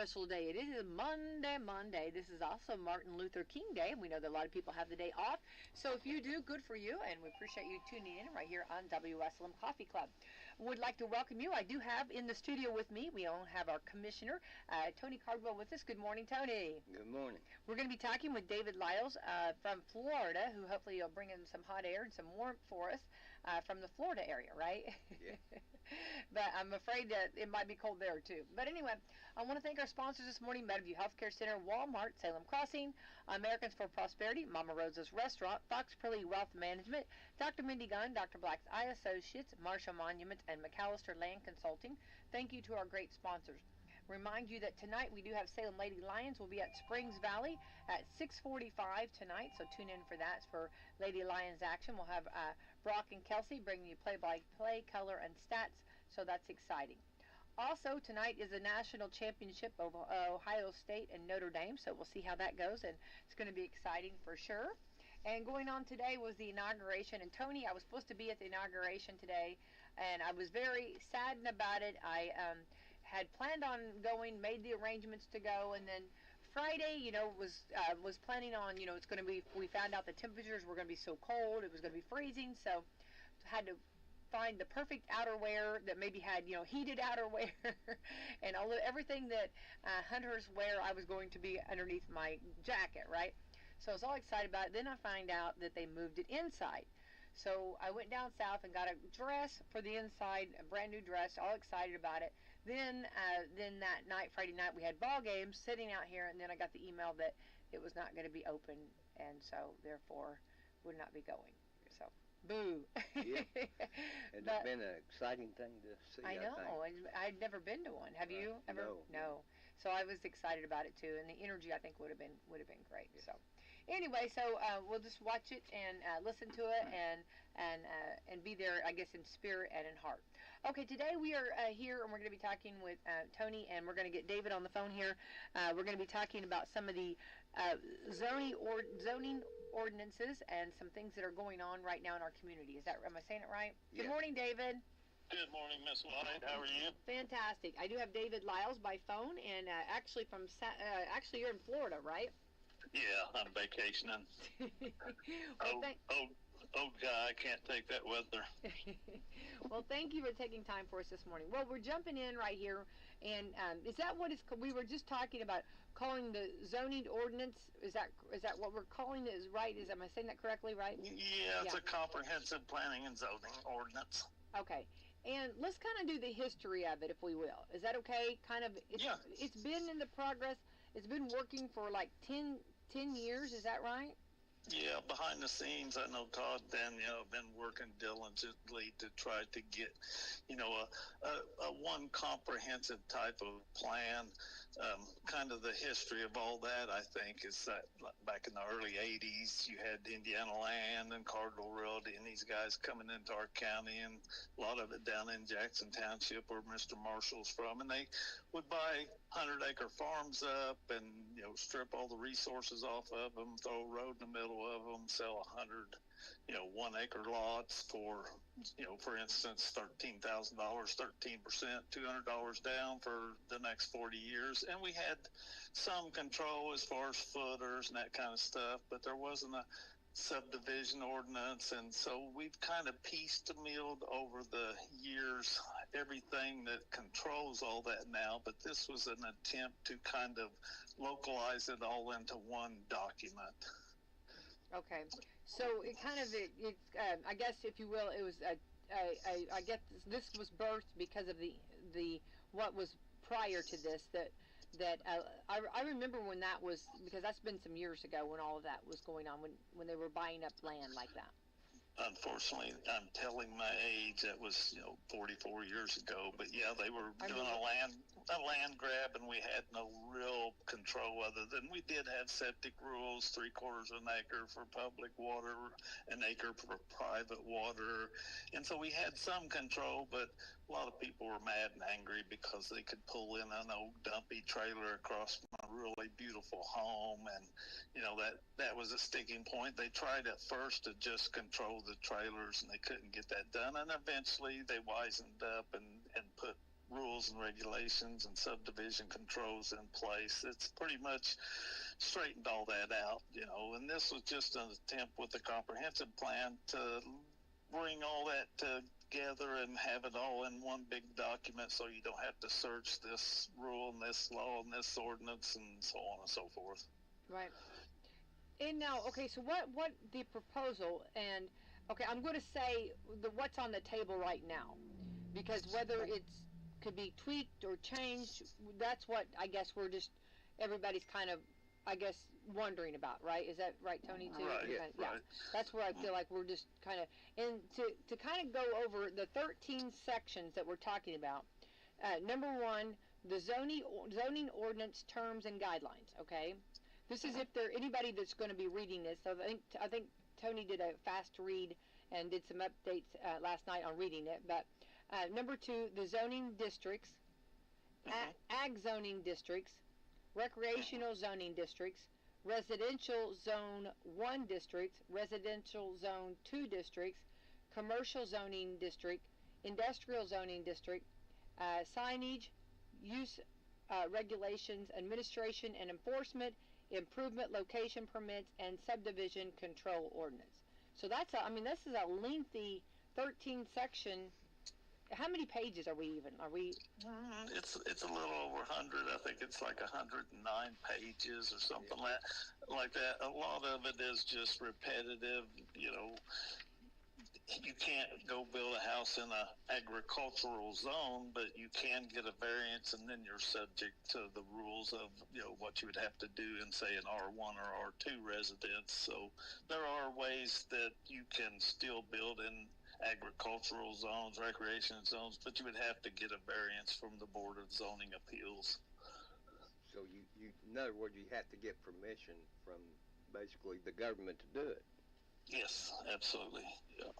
special day. It is Monday. This is also Martin Luther King Day, and we know that a lot of people have the day off. So if you do, good for you, and we appreciate you tuning in right here on Wslm Coffee Club. Would like to welcome you. I do have in the studio with me, we all have our commissioner, Tony Cardwell, with us. Good morning, Tony. Good morning. We're going to be talking with David Lyles from Florida, who hopefully will bring in some hot air and some warmth for us from the Florida area, right? Yeah. But I'm afraid that it might be cold there too. But anyway, I want to thank our sponsors this morning: Meadowview Healthcare Center, Walmart, Salem Crossing, Americans for Prosperity, Mama Rosa's Restaurant, Fox Purley Wealth Management, Dr. Mindy Gunn, Dr. Black's Eye Associates, Marshall Monument, and McAllister Land Consulting. Thank you to our great sponsors. Remind you that tonight we do have Salem Lady Lions. We'll be at Springs Valley at 6:45 tonight, so tune in for that. It's for Lady Lions action. We'll have Brock and Kelsey bringing you play-by-play, color, and stats, so that's exciting. Also, tonight is the national championship of Ohio State and Notre Dame, so we'll see how that goes, and it's going to be exciting for sure. And going on today was the inauguration. And Tony, I was supposed to be at the inauguration today, and I was very saddened about it. I had planned on going, made the arrangements to go, and then Friday, was planning on, it's going to be, we found out the temperatures were going to be so cold, it was going to be freezing, so had to find the perfect outerwear that maybe had, heated outerwear and everything that hunters wear. I was going to be underneath my jacket, right? So I was all excited about it. Then I find out that they moved it inside. So I went down south and got a dress for the inside, a brand new dress, all excited about it. Then that night, Friday night, we had ball games sitting out here, and then I got the email that it was not going to be open, and so therefore would not be going. So, boo. Yeah. It's been an exciting thing to see. I know. I'd never been to one. Have you ever? No. So I was excited about it too, and the energy I think would have been great. Yeah. So anyway, so we'll just watch it and listen to it and be there, I guess, in spirit and in heart. Okay, today we are here, and we're going to be talking with Tony, and we're going to get David on the phone here. We're going to be talking about some of the zoning ordinances and some things that are going on right now in our community. Am I saying it right? Yeah. Good morning, David. Good morning, Miss White. How are you? Fantastic. I do have David Lyles by phone, and actually you're in Florida, right? Yeah, I'm vacationing. Old guy, I can't take that weather. Well, thank you for taking time for us this morning. Well, we're jumping in right here, and is that what we were just talking about, calling the zoning ordinance? Is that what we're calling it? Is right? Am I saying that correctly? Right? Yeah, it's a comprehensive planning and zoning ordinance. Okay. And let's kind of do the history of it, if we will. Is that okay? It's been in the progress. It's been working for like 10 years. Is that right? Yeah, behind the scenes, I know Todd been working diligently to try to get, a one comprehensive type of plan. Kind of the history of all that, I think, is that back in the early 80s, you had Indiana Land and Cardinal Realty and these guys coming into our county, and a lot of it down in Jackson Township where Mr. Marshall's from, and they would buy 100-acre farms up and, strip all the resources off of them, throw a road in the middle of them, sell 100, 1-acre lots for, for instance, $13,000, 13%, $200 down for the next 40 years. And we had some control as far as footers and that kind of stuff, but there wasn't a subdivision ordinance, and so we've kind of piecemealed over the years everything that controls all that now, but this was an attempt to kind of localize it all into one document. Okay, so it kind of I guess, if you will, it was I guess this was birthed because of the what was prior to this, that I remember when that was, because that's been some years ago when all of that was going on, when they were buying up land like that. Unfortunately, I'm telling my age. That was 44 years ago. But yeah, they were doing a land grab, and we had no real control other than we did have septic rules: 3/4 of an acre for public water, an acre for private water, and so we had some control. But a lot of people were mad and angry because they could pull in an old dumpy trailer across my really beautiful home, and that was a sticking point. They tried at first to just control the trailers, and they couldn't get that done, and eventually they wisened up and put rules and regulations and subdivision controls in place. It's pretty much straightened all that out, and this was just an attempt with the comprehensive plan to bring all that together and have it all in one big document so you don't have to search this rule and this law and this ordinance and so on and so forth. Right. And now, okay, so what the proposal, and okay, I'm going to say what's on the table right now, because whether it's could be tweaked or changed, that's what I guess everybody's kind of, I guess, wondering about, right? Is that right, Tony, too? Right, Yeah. right. That's where I feel like we're just kind of, and to kind of go over the 13 sections that we're talking about. Number one, the zoning ordinance terms and guidelines, okay? This is if there anybody that's going to be reading this. So I think Tony did a fast read and did some updates last night on reading it. But number two, the zoning districts, ag zoning districts, recreational zoning districts, residential zone 1 districts, residential zone 2 districts, commercial zoning district, industrial zoning district, signage, use regulations, administration and enforcement, improvement location permits, and subdivision control ordinance. So this is a lengthy 13 section. How many pages are we? It's a little over 100. I think it's like 109 pages or something like that. A lot of it is just repetitive. You can't go build a house in an agricultural zone, but you can get a variance, and then you're subject to the rules of what you would have to do in, say, an R1 or R2 residence. So there are ways that you can still build in agricultural zones, recreation zones, but you would have to get a variance from the Board of Zoning Appeals. So you in other words, you have to get permission from basically the government to do it. Yes, absolutely. Yeah.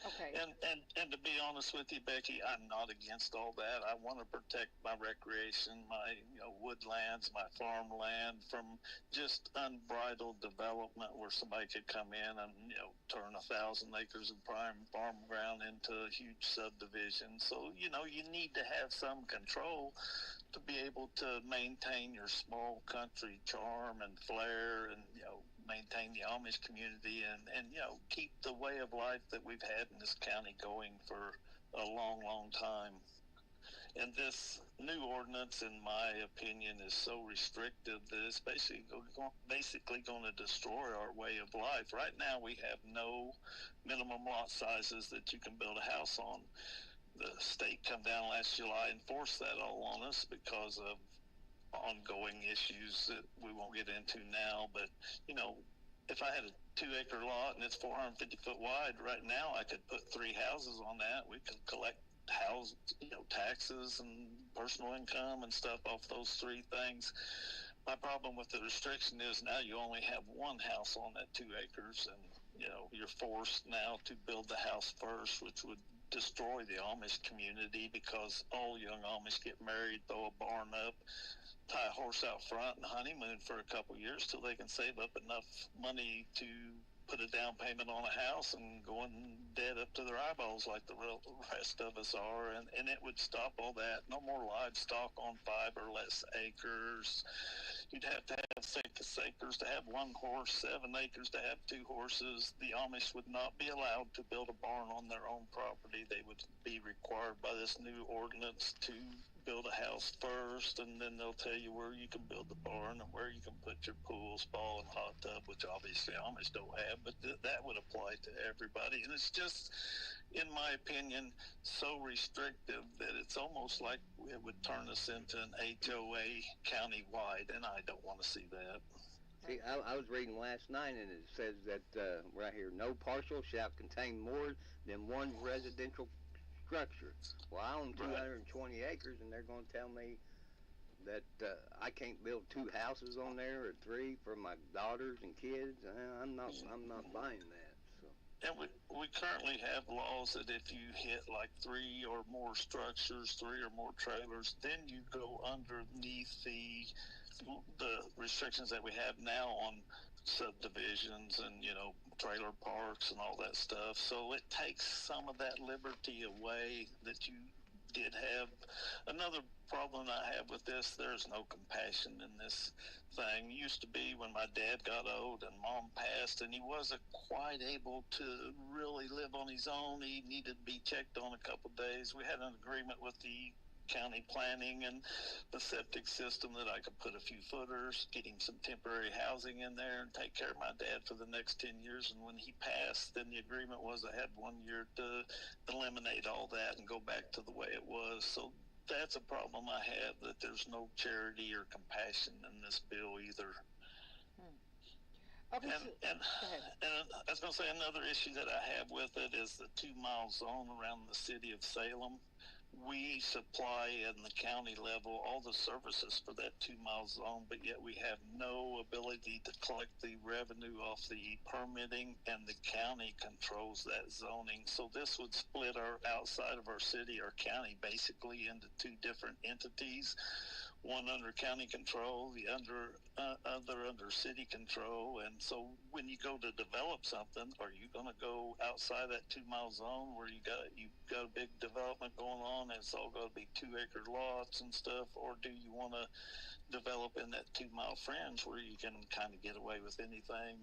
Okay. And to be honest with you, Becky, I'm not against all that. I want to protect my recreation, my woodlands, my farmland from just unbridled development where somebody could come in and turn 1,000 acres of prime farm ground into a huge subdivision. So you need to have some control to be able to maintain your small country charm and flair, and maintain the Amish community, and keep the way of life that we've had in this county going for a long, long time. And this new ordinance, in my opinion, is so restrictive that it's basically going to destroy our way of life. Right now, we have no minimum lot sizes that you can build a house on. The state come down last July and forced that all on us because of ongoing issues that we won't get into now. But if I had a 2-acre lot and it's 450 foot wide, right now I could put 3 houses on that. We could collect taxes and personal income and stuff off those 3 things. My problem with the restriction is now you only have 1 house on that 2 acres, and you're forced now to build the house first, which would destroy the Amish community, because all young Amish get married, throw a barn up, tie a horse out front, and honeymoon for a couple years till they can save up enough money to put a down payment on a house and go in debt up to their eyeballs like the rest of us are. And it would stop all that. No more livestock on 5 or less acres. You'd have to have 6 acres to have 1 horse, 7 acres to have 2 horses. The Amish would not be allowed to build a barn on their own property. They would be required by this new ordinance to build a house first, and then they'll tell you where you can build the barn and where you can put your pool, spa, and hot tub, which obviously Amish don't have, but that would apply to everybody. And it's just, in my opinion, so restrictive that it's almost like it would turn us into an HOA county-wide, and I don't want to see that. See, I was reading last night, and it says that right here, no parcel shall contain more than 1 residential structure. Well, I own 220 acres, and they're going to tell me that I can't build 2 houses on there or 3 for my daughters and kids. I'm not buying that. So. And we currently have laws that if you hit like 3 or more structures, 3 or more trailers, then you go underneath the restrictions that we have now on subdivisions and trailer parks and all that stuff. So it takes some of that liberty away that you did have another problem I have with this. There's no compassion in this thing. Used to be when my dad got old and mom passed, and he wasn't quite able to really live on his own. He needed to be checked on a couple days. We had an agreement with the county planning and the septic system that I could put a few footers, get him some temporary housing in there, and take care of my dad for the next 10 years. And when he passed, then the agreement was I had 1 year to eliminate all that and go back to the way it was. So that's a problem I have, that there's no charity or compassion in this bill either. Okay, and I was going to say another issue that I have with it is the 2 mile zone around the city of Salem. We supply in the county level all the services for that 2 mile zone, but yet we have no ability to collect the revenue off the permitting, and the county controls that zoning. So this would split our outside of our city, our county, basically into 2 different entities. One under county control, the other under city control. And so when you go to develop something, are you going to go outside that 2 mile zone where you've got a big development going on and it's all going to be 2 acre lots and stuff, or do you want to develop in that 2 mile fringe where you can kind of get away with anything,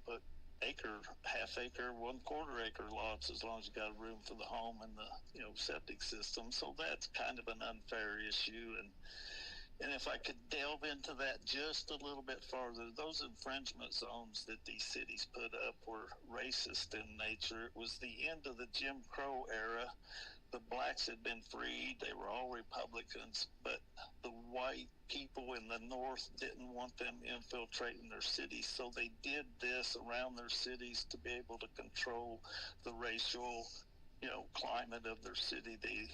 but acre, half acre, 1/4 acre lots, as long as you got room for the home and the septic system. So that's kind of an unfair issue. And if I could delve into that just a little bit farther, those infringement zones that these cities put up were racist in nature. It was the end of the Jim Crow era. The blacks had been freed. They were all Republicans, but the white people in the North didn't want them infiltrating their cities. So they did this around their cities to be able to control the racial, climate of their city. They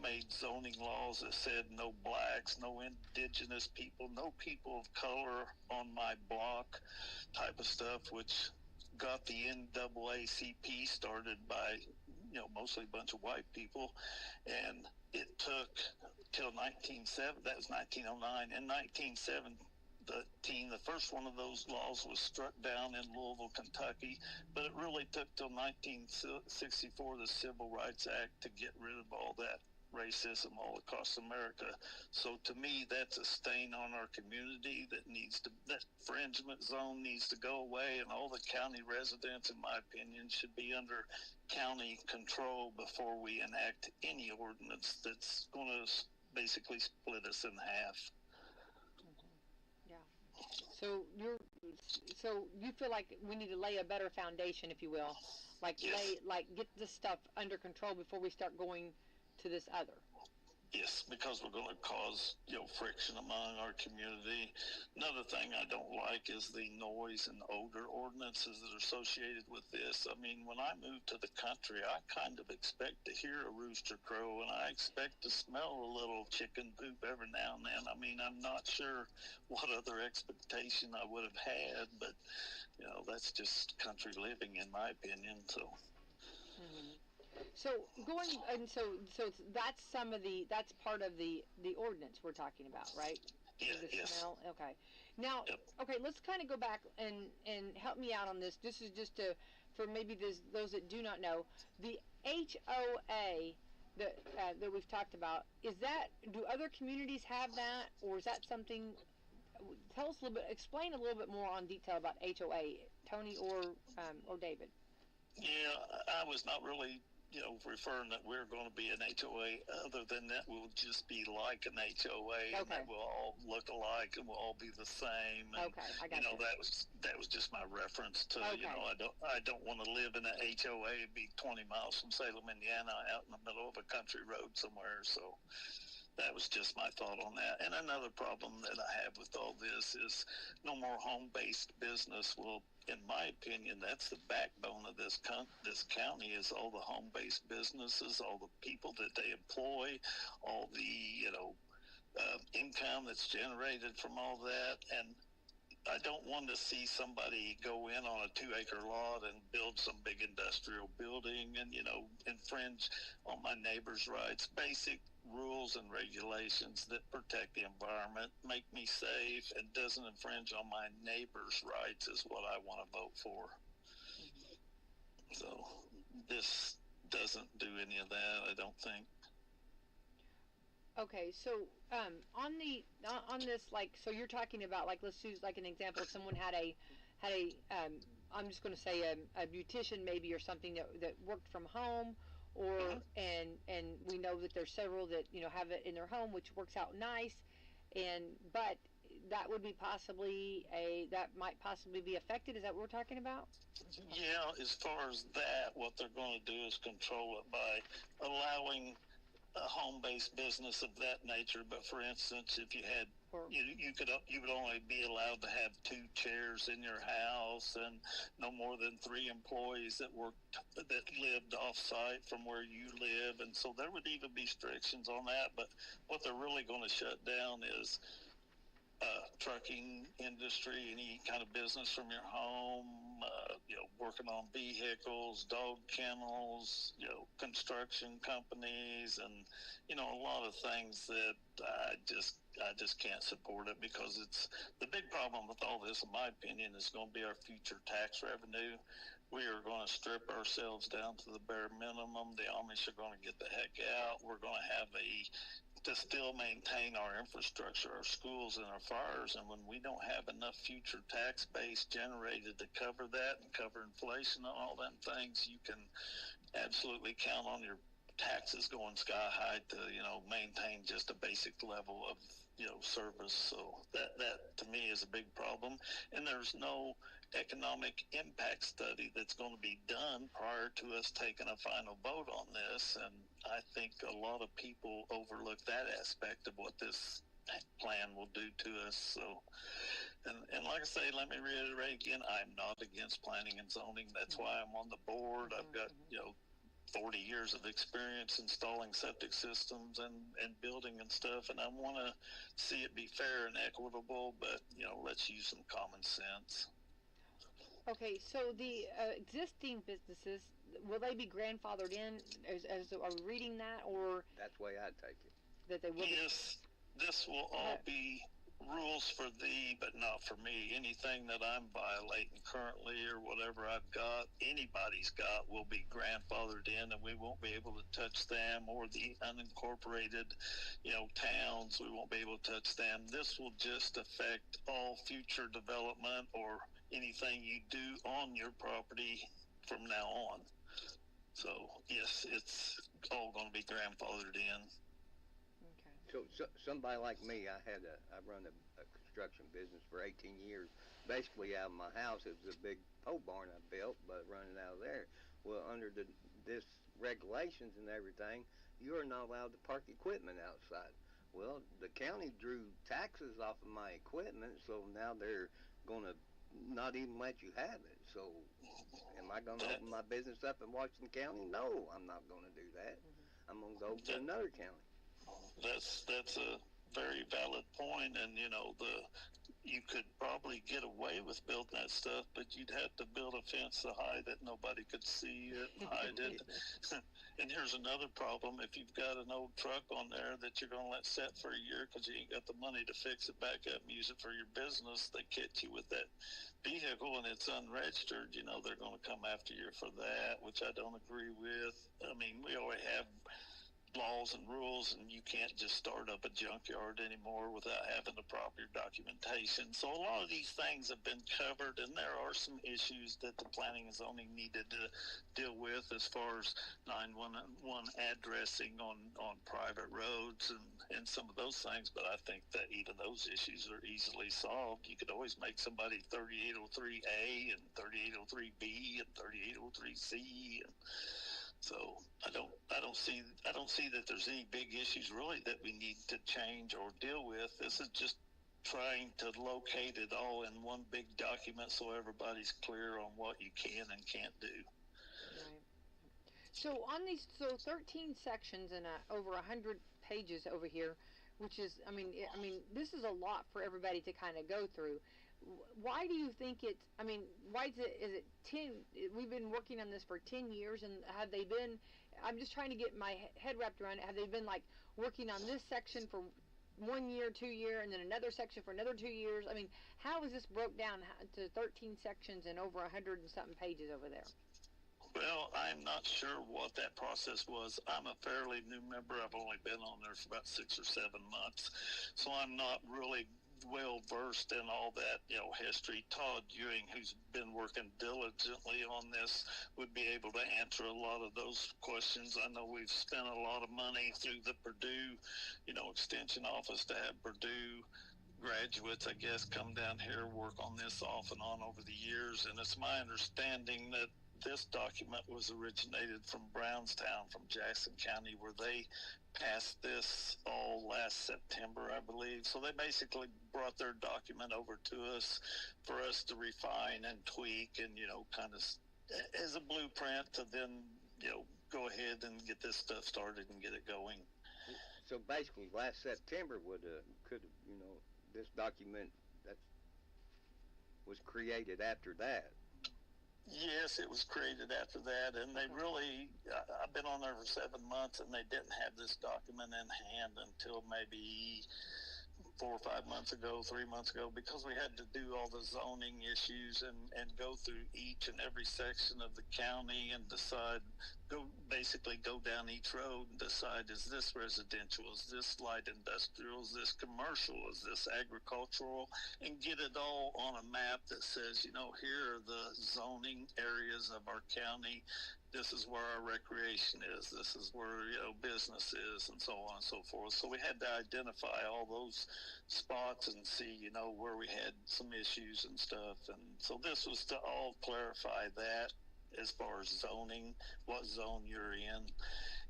made zoning laws that said no blacks, no indigenous people, no people of color on my block type of stuff, which got the NAACP started by, mostly a bunch of white people. And it took till 1907, that was 1909. In 1917, the first one of those laws was struck down in Louisville, Kentucky, but it really took till 1964, the Civil Rights Act, to get rid of all that racism all across America. So to me, that's a stain on our community that infringement zone needs to go away, and all the county residents, in my opinion, should be under county control before we enact any ordinance that's going to basically split us in half. Yeah. So you feel like we need to lay a better foundation, if you will, like yes. Get this stuff under control before we start going to this other. Yes, because we're going to cause, friction among our community. Another thing I don't like is the noise and odor ordinances that are associated with this. I mean, when I move to the country, I kind of expect to hear a rooster crow, and I expect to smell a little chicken poop every now and then. I mean, I'm not sure what other expectation I would have had, but, that's just country living, in my opinion, so... Mm-hmm. So that's that's part of the ordinance we're talking about, right? Yeah, yes. Smell? Okay. Now, yep. Okay, let's kind of go back and help me out on this. This is just for maybe those that do not know, the HOA that we've talked about. Do other communities have that, or is that something? Tell us a little bit. Explain a little bit more on detail about HOA, Tony or David. Yeah, I was not really, referring that we're going to be an HOA. Other than that, we'll just be like an HOA, and that we'll all look alike, and we'll all be the same. And, okay, I got you. That was just my reference to, okay. I don't want to live in an HOA and be 20 miles from Salem, Indiana, out in the middle of a country road somewhere. So that was just my thought on that. And another problem that I have with all this is no more home-based business. Well, in my opinion, that's the backbone of this county, is all the home-based businesses, all the people that they employ, all the, income that's generated from all that. And I don't want to see somebody go in on a 2 acre lot and build some big industrial building and, infringe on my neighbor's rights. Basic rules and regulations that protect the environment, make me safe, and doesn't infringe on my neighbor's rights is what I want to vote for. So this doesn't do any of that, I don't think. Okay, so on this, like, so you're talking about, like, let's use like an example. Someone had a I'm just going to say a beautician maybe, or something that worked from home, or Hmm. and we know that there's several that have it in their home, which works out nice, and but that would be possibly a that might possibly be affected. Is that what we're talking about? Yeah, as far as that, what they're going to do is control it by allowing a home-based business of that nature. But for instance, if you had Or you would only be allowed to have two chairs in your house and no more than three employees that lived off-site from where you live, and so there would even be restrictions on that. But what they're really going to shut down is trucking industry, any kind of business from your home, working on vehicles, dog kennels, construction companies, and a lot of things that I just can't support it, because it's the big problem with all this, in my opinion, is going to be our future tax revenue. We are going to strip ourselves down to the bare minimum. The Amish are going to get the heck out. We're going to have to still maintain our infrastructure, our schools, and our fires. And when we don't have enough future tax base generated to cover that and cover inflation and all them things, you can absolutely count on your taxes going sky high to maintain just a basic level of service. So that to me is a big problem, and there's no economic impact study that's going to be done prior to us taking a final vote on this. And I think a lot of people overlook that aspect of what this plan will do to us. So, and like I say, let me reiterate again, I'm not against planning and zoning. That's why I'm on the board. I've got 40 years of experience installing septic systems and building and stuff, and I want to see it be fair and equitable, but let's use some common sense. Okay, so the existing businesses, will they be grandfathered in? Are we reading that, or That's the way I take it. that they will be? Yes, this will all be rules for thee, but not for me. Anything that I'm violating currently or whatever I've got, anybody's got, will be grandfathered in, and we won't be able to touch them, or the unincorporated, towns. We won't be able to touch them. This will just affect all future development or anything you do on your property from now on. So yes, it's all going to be grandfathered in. Okay. So somebody like me, I run a construction business for 18 years, basically out of my house. It was a big pole barn I built, but running out of there. Well, under this regulations and everything, you are not allowed to park equipment outside. Well, the county drew taxes off of my equipment, so now they're going to not even let you have it. So, am I going to That open my business up in Washington County? No, I'm not going to do that. I'm going to go to that another county. that's a very valid point, and you could probably get away with building that stuff, but you'd have to build a fence so high that nobody could see it and hide it. And here's another problem: if you've got an old truck on there that you're going to let set for a year because you ain't got the money to fix it back up and use it for your business, they catch you with that vehicle and it's unregistered. They're going to come after you for that, which I don't agree with. I mean, we already have laws and rules, and you can't just start up a junkyard anymore without having the proper documentation. So a lot of these things have been covered, and there are some issues that the planning and zoning needed to deal with, as far as 911 addressing on private roads and some of those things. But I think that even those issues are easily solved. You could always make somebody 3803A and 3803B and 3803C, and so I don't see that there's any big issues really that we need to change or deal with. This is just trying to locate it all in one big document so everybody's clear on what you can and can't do. Right. So on these, 13 sections and over 100 pages over here, which is, this is a lot for everybody to kind of go through. Why do you think it's? Why is it 10? We've been working on this for 10 years, and have they been? I'm just trying to get my head wrapped around it. Have they been like working on this section for 1 year, 2 year, and then another section for another 2 years? How is this broke down to 13 sections and over 100 and something pages over there? Well, I'm not sure what that process was. I'm a fairly new member. I've only been on there for about 6 or 7 months, so I'm not really well versed in all that, history. Todd Ewing, who's been working diligently on this, would be able to answer a lot of those questions. I know we've spent a lot of money through the Purdue, extension office to have Purdue graduates, I guess, come down here, work on this off and on over the years. And it's my understanding that this document was originated from Brownstown, from Jackson County, where they passed this all last September, I believe. So they basically brought their document over to us for us to refine and tweak and, kind of as a blueprint to then, go ahead and get this stuff started and get it going. So basically, last September could have, this document that was created after that. Yes, it was created after that, and they really, I've been on there for 7 months, and they didn't have this document in hand until maybe 4 or 5 months ago, 3 months ago, because we had to do all the zoning issues and go through each and every section of the county and basically go down each road and decide, is this residential, is this light industrial, is this commercial, is this agricultural, and get it all on a map that says, here are the zoning areas of our county. This is where our recreation is. This is where, business is, and so on and so forth. So we had to identify all those spots and see, where we had some issues and stuff. And so this was to all clarify that as far as zoning, what zone you're in.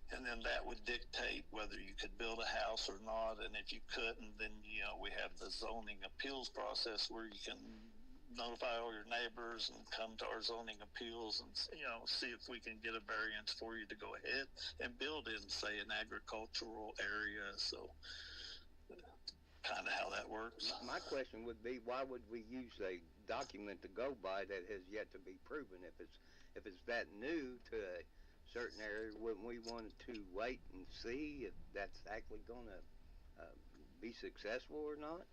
And then that would dictate whether you could build a house or not. And if you couldn't, then, we have the zoning appeals process where you can notify all your neighbors and come to our zoning appeals and, see if we can get a variance for you to go ahead and build in, say, an agricultural area. So kind of how that works. My question would be, why would we use a document to go by that has yet to be proven? If it's that new to a certain area, wouldn't we want to wait and see if that's actually going to be successful or not?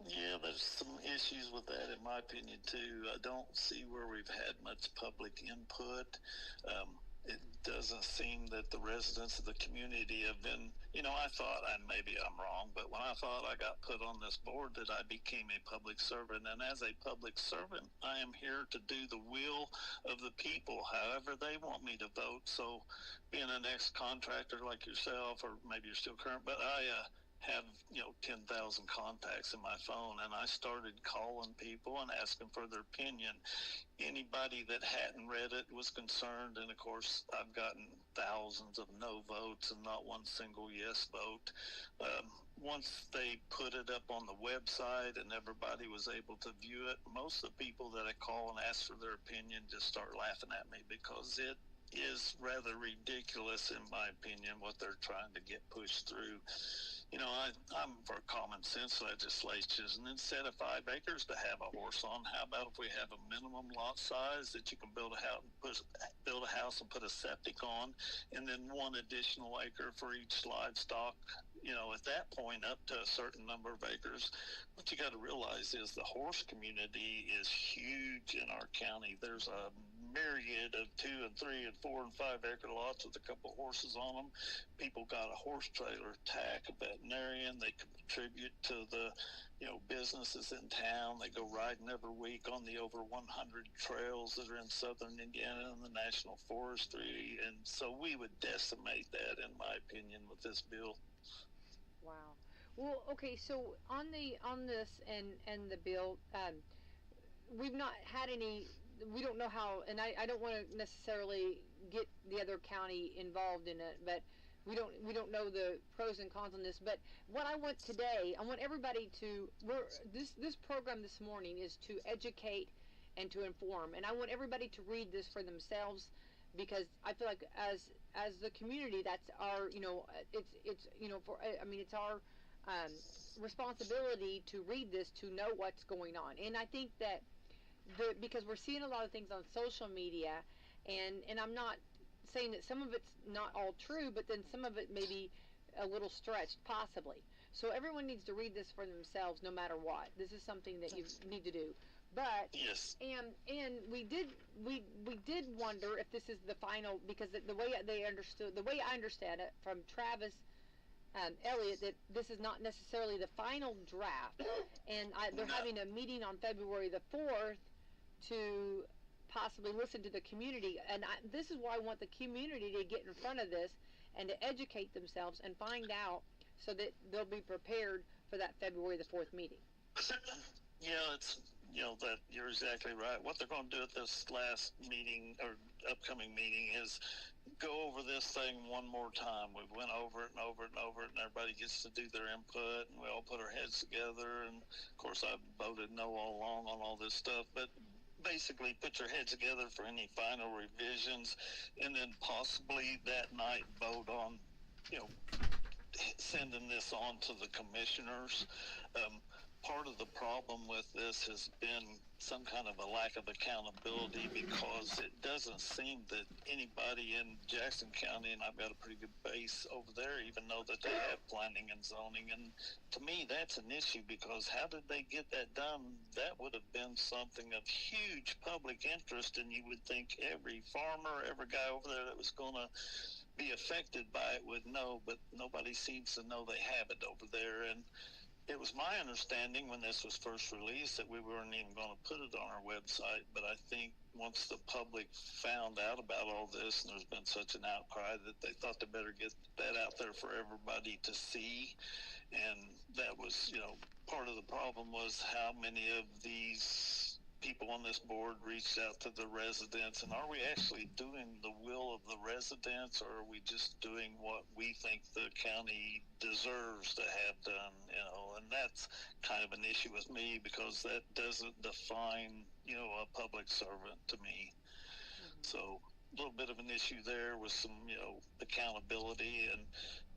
Yeah, there's some issues with that in my opinion too. I don't see where we've had much public input. It doesn't seem that the residents of the community have been, I thought, and maybe I'm wrong, but when I thought I got put on this board that I became a public servant, and as a public servant, I am here to do the will of the people, however they want me to vote. So being an ex-contractor like yourself, or maybe you're still current, but I have 10,000 contacts in my phone, and I started calling people and asking for their opinion. Anybody that hadn't read it was concerned, and of course I've gotten thousands of no votes and not one single yes vote. Once they put it up on the website and everybody was able to view it, most of the people that I call and ask for their opinion just start laughing at me, because it is rather ridiculous, in my opinion, what they're trying to get pushed through. I'm for common sense legislation, and instead of 5 acres to have a horse on, how about if we have a minimum lot size that you can build a house and put a septic on, and then 1 additional acre for each livestock. At that point, up to a certain number of acres. What you got to realize is the horse community is huge in our county. There's a myriad of 2 and 3 and 4 and 5 acre lots with a couple horses on them. People got a horse trailer, tack, a veterinarian. They contribute to the businesses in town. They go riding every week on the over 100 trails that are in southern Indiana and the National Forestry. And so we would decimate that, in my opinion, with this bill. Wow. Well, okay. So on this and the bill, we've not had any. We don't know how, and I don't want to necessarily get the other county involved in it, but we don't know the pros and cons on this. But what I want today, I want everybody to. This program this morning is to educate and to inform, and I want everybody to read this for themselves, because I feel like as the community, that's our it's our responsibility to read this, to know what's going on. And I think that because we're seeing a lot of things on social media, and I'm not saying that some of it's not all true, but then some of it may be a little stretched, possibly. So everyone needs to read this for themselves, no matter what. This is something that you need to do. But Yes. and we did wonder if this is the final, because the way I understand it from Travis Elliott, that this is not necessarily the final draft, and they're having a meeting on February the 4th to possibly listen to the community, and this is why I want the community to get in front of this and to educate themselves and find out so that they'll be prepared for that February the 4th meeting. Yeah, it's, that you're exactly right. What they're going to do at this last meeting or upcoming meeting is go over this thing one more time. We went over it and over it and over it, and everybody gets to do their input, and we all put our heads together. And of course, I voted no all along on all this stuff, but basically put your heads together for any final revisions, and then possibly that night vote on, sending this on to the commissioners. Part of the problem with this has been some kind of a lack of accountability, because it doesn't seem that anybody in Jackson County, and I've got a pretty good base over there, even know that they have planning and zoning. And to me, that's an issue, because how did they get that done? That would have been something of huge public interest, and you would think every farmer, every guy over there that was going to be affected by it would know, but nobody seems to know they have it over there. And it was my understanding when this was first released that we weren't even going to put it on our website, but I think once the public found out about all this, and there's been such an outcry, that they thought they better get that out there for everybody to see. And that was, part of the problem was how many of these people on this board reached out to the residents, and are we actually doing the will of the residents, or are we just doing what we think the county deserves to have done? And that's kind of an issue with me, because that doesn't define, a public servant to me. So a little bit of an issue there with some, accountability. And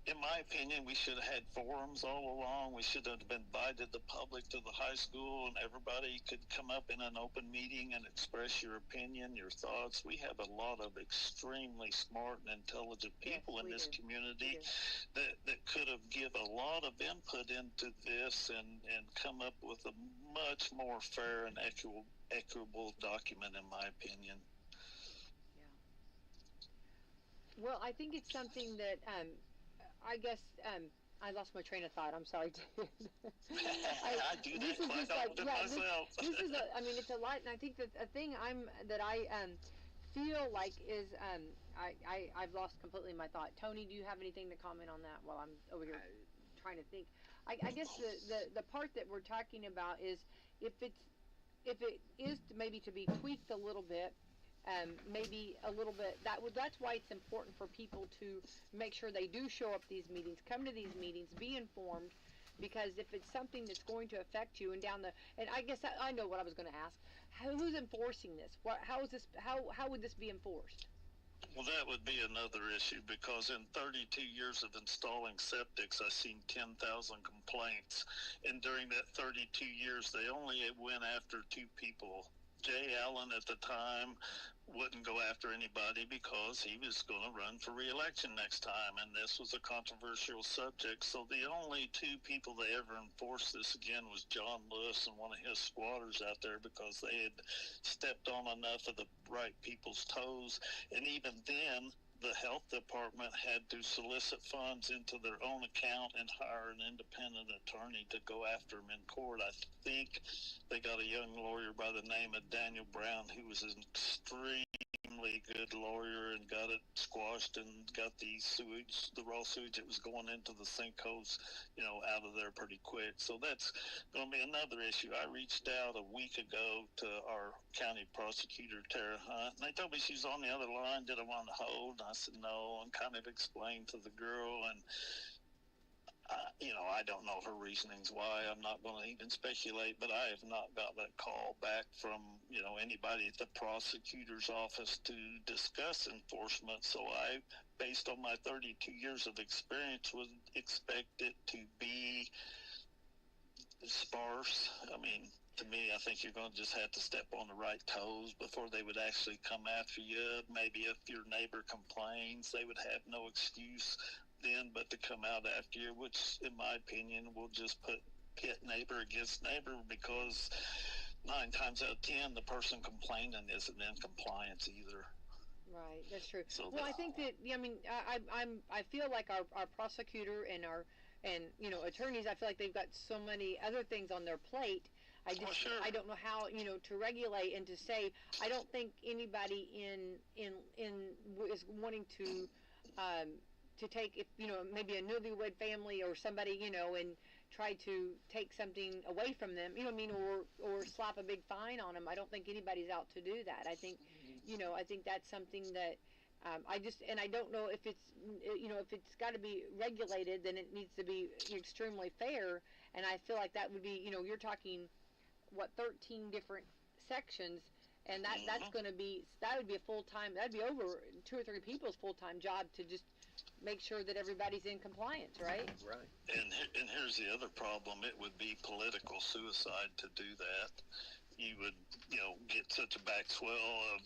in my opinion, we should have had forums all along. We should have invited the public to the high school, and everybody could come up in an open meeting and express your opinion, your thoughts. We have a lot of extremely smart and intelligent people in this community that could have given a lot of input into this and come up with a much more fair and equitable document, in my opinion. Well, I think it's something that I guess I lost my train of thought. I'm sorry. I do that quite often myself. This is it's a lot, and I think that a thing I feel like is I've lost completely my thought. Tony, do you have anything to comment on that while I'm over here trying to think? I guess the part that we're talking about is if it is maybe to be tweaked a little bit. Maybe a little bit. That's why it's important for people to make sure they do show up these meetings, come to these meetings, be informed, because if it's something that's going to affect you and I guess I know what I was going to ask. Who's enforcing this? How would this be enforced? Well, that would be another issue, because in 32 years of installing septics, I've seen 10,000 complaints, and during that 32 years, they only went after 2 people. Jay Allen at the time wouldn't go after anybody because he was going to run for re-election next time, and this was a controversial subject. So the only 2 people they ever enforced this again was John Lewis and one of his squatters out there, because they had stepped on enough of the right people's toes. And even then, the health department had to solicit funds into their own account and hire an independent attorney to go after him in court. I think they got a young lawyer by the name of Daniel Brown, who was an extremely good lawyer, and got it squashed and got the raw sewage that was going into the sinkholes, out of there pretty quick. So that's going to be another issue. I reached out a week ago to our county prosecutor, Tara Hunt, and they told me she was on the other line. Did I want to hold? I said no, and kind of explained to the girl, and I don't know her reasonings why. I'm not going to even speculate, but I have not got that call back from, anybody at the prosecutor's office to discuss enforcement. So I, based on my 32 years of experience, would expect it to be sparse. To me, I think you're going to just have to step on the right toes before they would actually come after you. Maybe if your neighbor complains, they would have no excuse then but to come out after you, which in my opinion will just pit neighbor against neighbor, because 9 times out of 10, the person complaining isn't in compliance either. Right, that's true. So well, I think that I mean I feel like our prosecutor and our attorneys. I feel like they've got so many other things on their plate. Sure. I don't know how to regulate and to say. I don't think anybody in is wanting to take if maybe a newlywed family or somebody and try to take something away from them. Or slap a big fine on them. I don't think anybody's out to do that. I think I think that's something that I don't know if it's if it's got to be regulated, then it needs to be extremely fair. And I feel like that would be you're talking 13 different sections, and that's going to be that would be a full-time, that'd be over 2 or 3 people's full-time job to just make sure that everybody's in compliance, right? Right. And here's the other problem: it would be political suicide to do that. You would get such a backswell of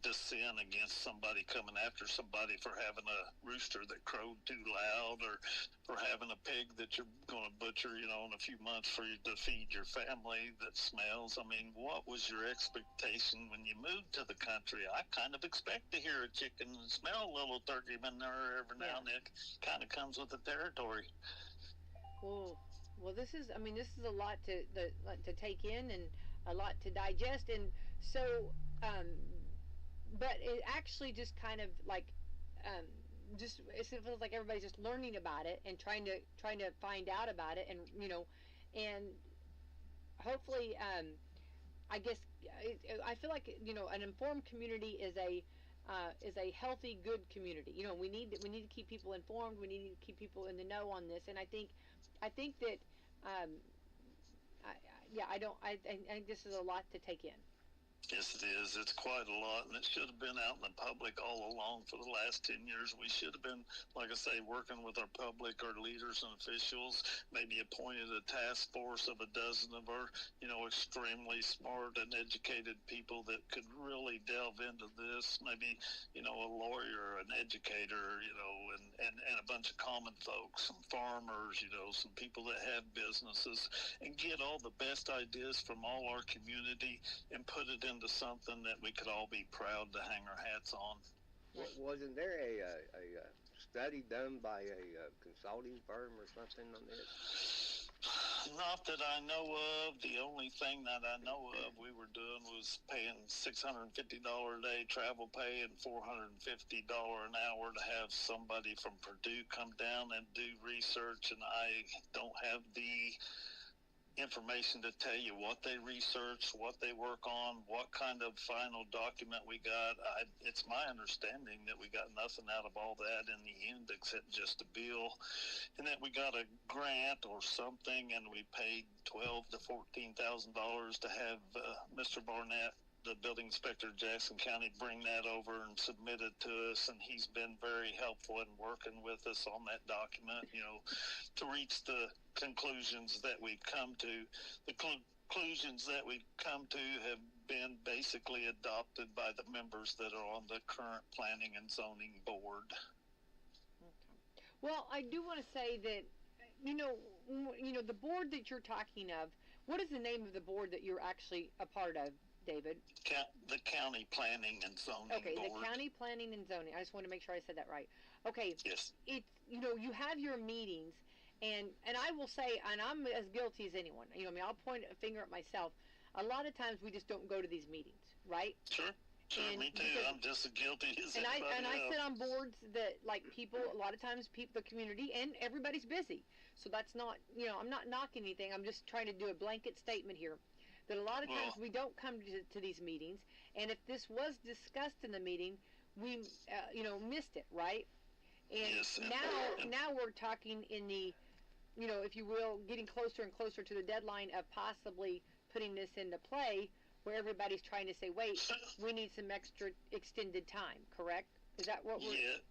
dissent against somebody coming after somebody for having a rooster that crowed too loud, or for having a pig that you're going to butcher in a few months for you to feed your family that smells. I mean, what was your expectation when you moved to the country? I kind of expect to hear a chicken and smell a little turkey in there every now and then. Kind of comes with the territory. Well, this is a lot to take in and a lot to digest, and so but it actually just kind of like just it feels like everybody's just learning about it and trying to find out about it, and and hopefully I guess I feel like an informed community is a healthy, good community. We need to keep people informed. We need to keep people in the know on this, and I think that I think this is a lot to take in. Yes, it is. It's quite a lot, and it should have been out in the public all along for the last 10 years. We should have been, like I say, working with our public, our leaders and officials, maybe appointed a task force of a dozen of our, extremely smart and educated people that could really delve into this. Maybe, a lawyer, an educator, and a bunch of common folks, some farmers, some people that have businesses, and get all the best ideas from all our community and put it into something that we could all be proud to hang our hats on. Wasn't there a study done by a consulting firm or something on this? Not that I know of. The only thing that I know of we were doing was paying $650 a day travel pay and $450 an hour to have somebody from Purdue come down and do research, and I don't have the information to tell you what they research, what they work on, what kind of final document we got. It's my understanding that we got nothing out of all that in the end except just a bill, and that we got a grant or something, and we paid $12,000 to $14,000 to have Mr. Barnett, the building inspector of Jackson County, bring that over and submit it to us, and he's been very helpful in working with us on that document, to reach the conclusions that we've come to. The conclusions that we've come to have been basically adopted by the members that are on the current planning and zoning board. Okay. Well, I do want to say that, the board that you're talking of, what is the name of the board that you're actually a part of, David? The County Planning and Zoning Board. Okay, the County Planning and Zoning. I just want to make sure I said that right. Okay. Yes. It's you have your meetings, and I will say, and I'm as guilty as anyone. I'll point a finger at myself. A lot of times we just don't go to these meetings, right? Sure, me too. I'm just as guilty as anybody else. And I sit on boards that, like, people, a lot of times the community, and everybody's busy. So that's not, I'm not knocking anything. I'm just trying to do a blanket statement here. That a lot of times we don't come to these meetings, and if this was discussed in the meeting, we missed it, right? And yes, now we're talking in the, if you will, getting closer and closer to the deadline of possibly putting this into play, where everybody's trying to say, wait, we need some extra extended time. Correct? Is that what we're?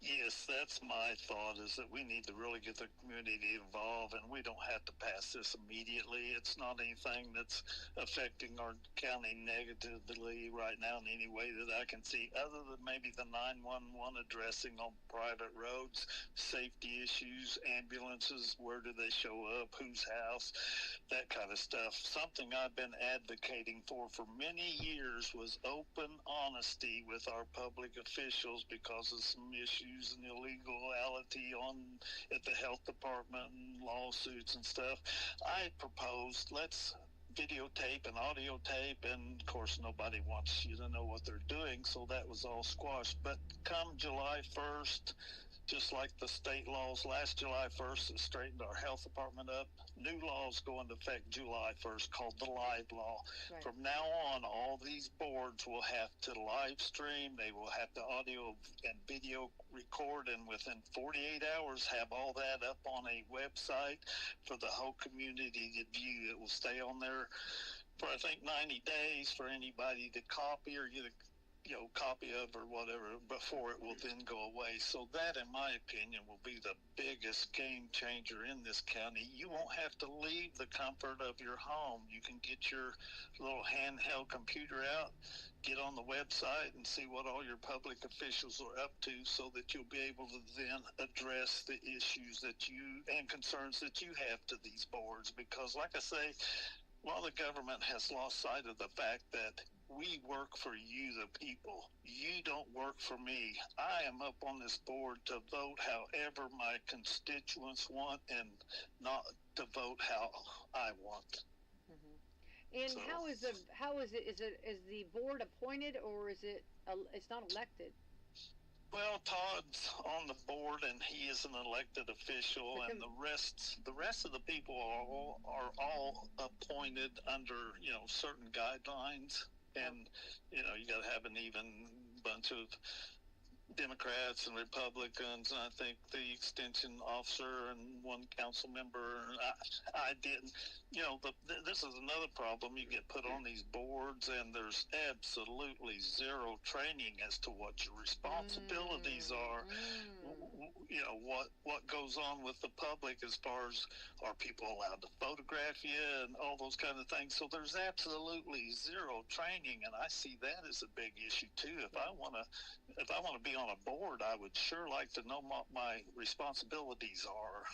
Yes, that's my thought, is that we need to really get the community involved, and we don't have to pass this immediately. It's not anything that's affecting our county negatively right now in any way that I can see, other than maybe the 911 addressing on private roads, safety issues, ambulances, where do they show up, whose house, that kind of stuff. Something I've been advocating for many years was open honesty with our public officials because of some issues and illegality at the health department and lawsuits and stuff. I proposed, let's videotape and audio tape, and of course nobody wants you to know what they're doing, so that was all squashed. But come July 1st, just like the state laws last July 1st that straightened our health department up, new laws go into effect July 1st called the live law. Right. From now on, all these boards will have to live stream. They will have to audio and video record, and within 48 hours have all that up on a website for the whole community to view. It will stay on there for, I think, 90 days for anybody to copy or get a copy of or whatever before it will then go away. So that, in my opinion, will be the biggest game changer in this county. You won't have to leave the comfort of your home. You can get your little handheld computer out, get on the website, and see what all your public officials are up to, so that you'll be able to then address the issues that you and concerns that you have to these boards. Because, like I say, a lot of the government has lost sight of the fact that we work for you, the people. You don't work for me. I am up on this board to vote however my constituents want, and not to vote how I want. Mm-hmm. And so, is the board appointed, or is it's not elected? Well, Todd's on the board, and he is an elected official, and the rest of the people are all appointed under certain guidelines. And, you got to have an even bunch of Democrats and Republicans, and I think the extension officer and one council member. I didn't. This is another problem. You get put on these boards, and there's absolutely zero training as to what your responsibilities are. What goes on with the public, as far as, are people allowed to photograph you and all those kind of things. So there's absolutely zero training, and I see that as a big issue too. If I want to be on a board, I would sure like to know what my responsibilities are.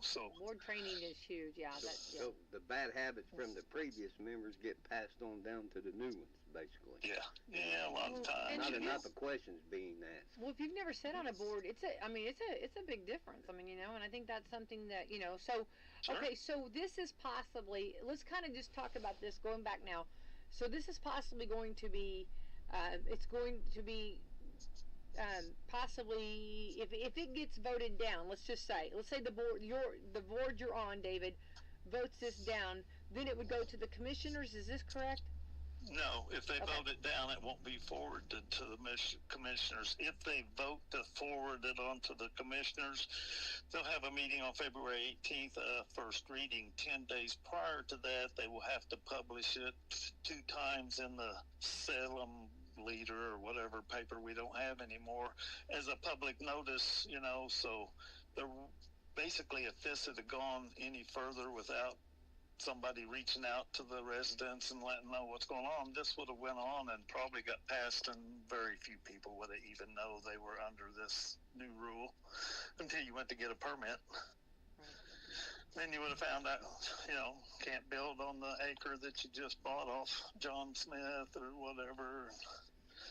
So board training is huge. So the bad habits from the previous members get passed on down to the new ones, basically. Yeah, a lot of times. Not the questions being asked. Well, if you've never sat on a board, it's a big difference. And I think that's something that So, sure. Okay, so this is possibly. Let's kind of just talk about this going back now. So this is possibly going to be. It's going to be. Possibly, if it gets voted down, let's say the board you're on, David, votes this down, then it would go to the commissioners. Is this correct? No, if they vote it down, it won't be forwarded to the commissioners. If they vote to forward it on to the commissioners, they'll have a meeting on February 18th, first reading. 10 days prior to that, they will have to publish it 2 times in the Wslm Leader or whatever paper we don't have anymore as a public notice, so they're basically, if this had gone any further without somebody reaching out to the residents and letting them know what's going on, this would have went on and probably got passed, and very few people would have even know they were under this new rule until you went to get a permit. Then you would have found out, can't build on the acre that you just bought off John Smith or whatever.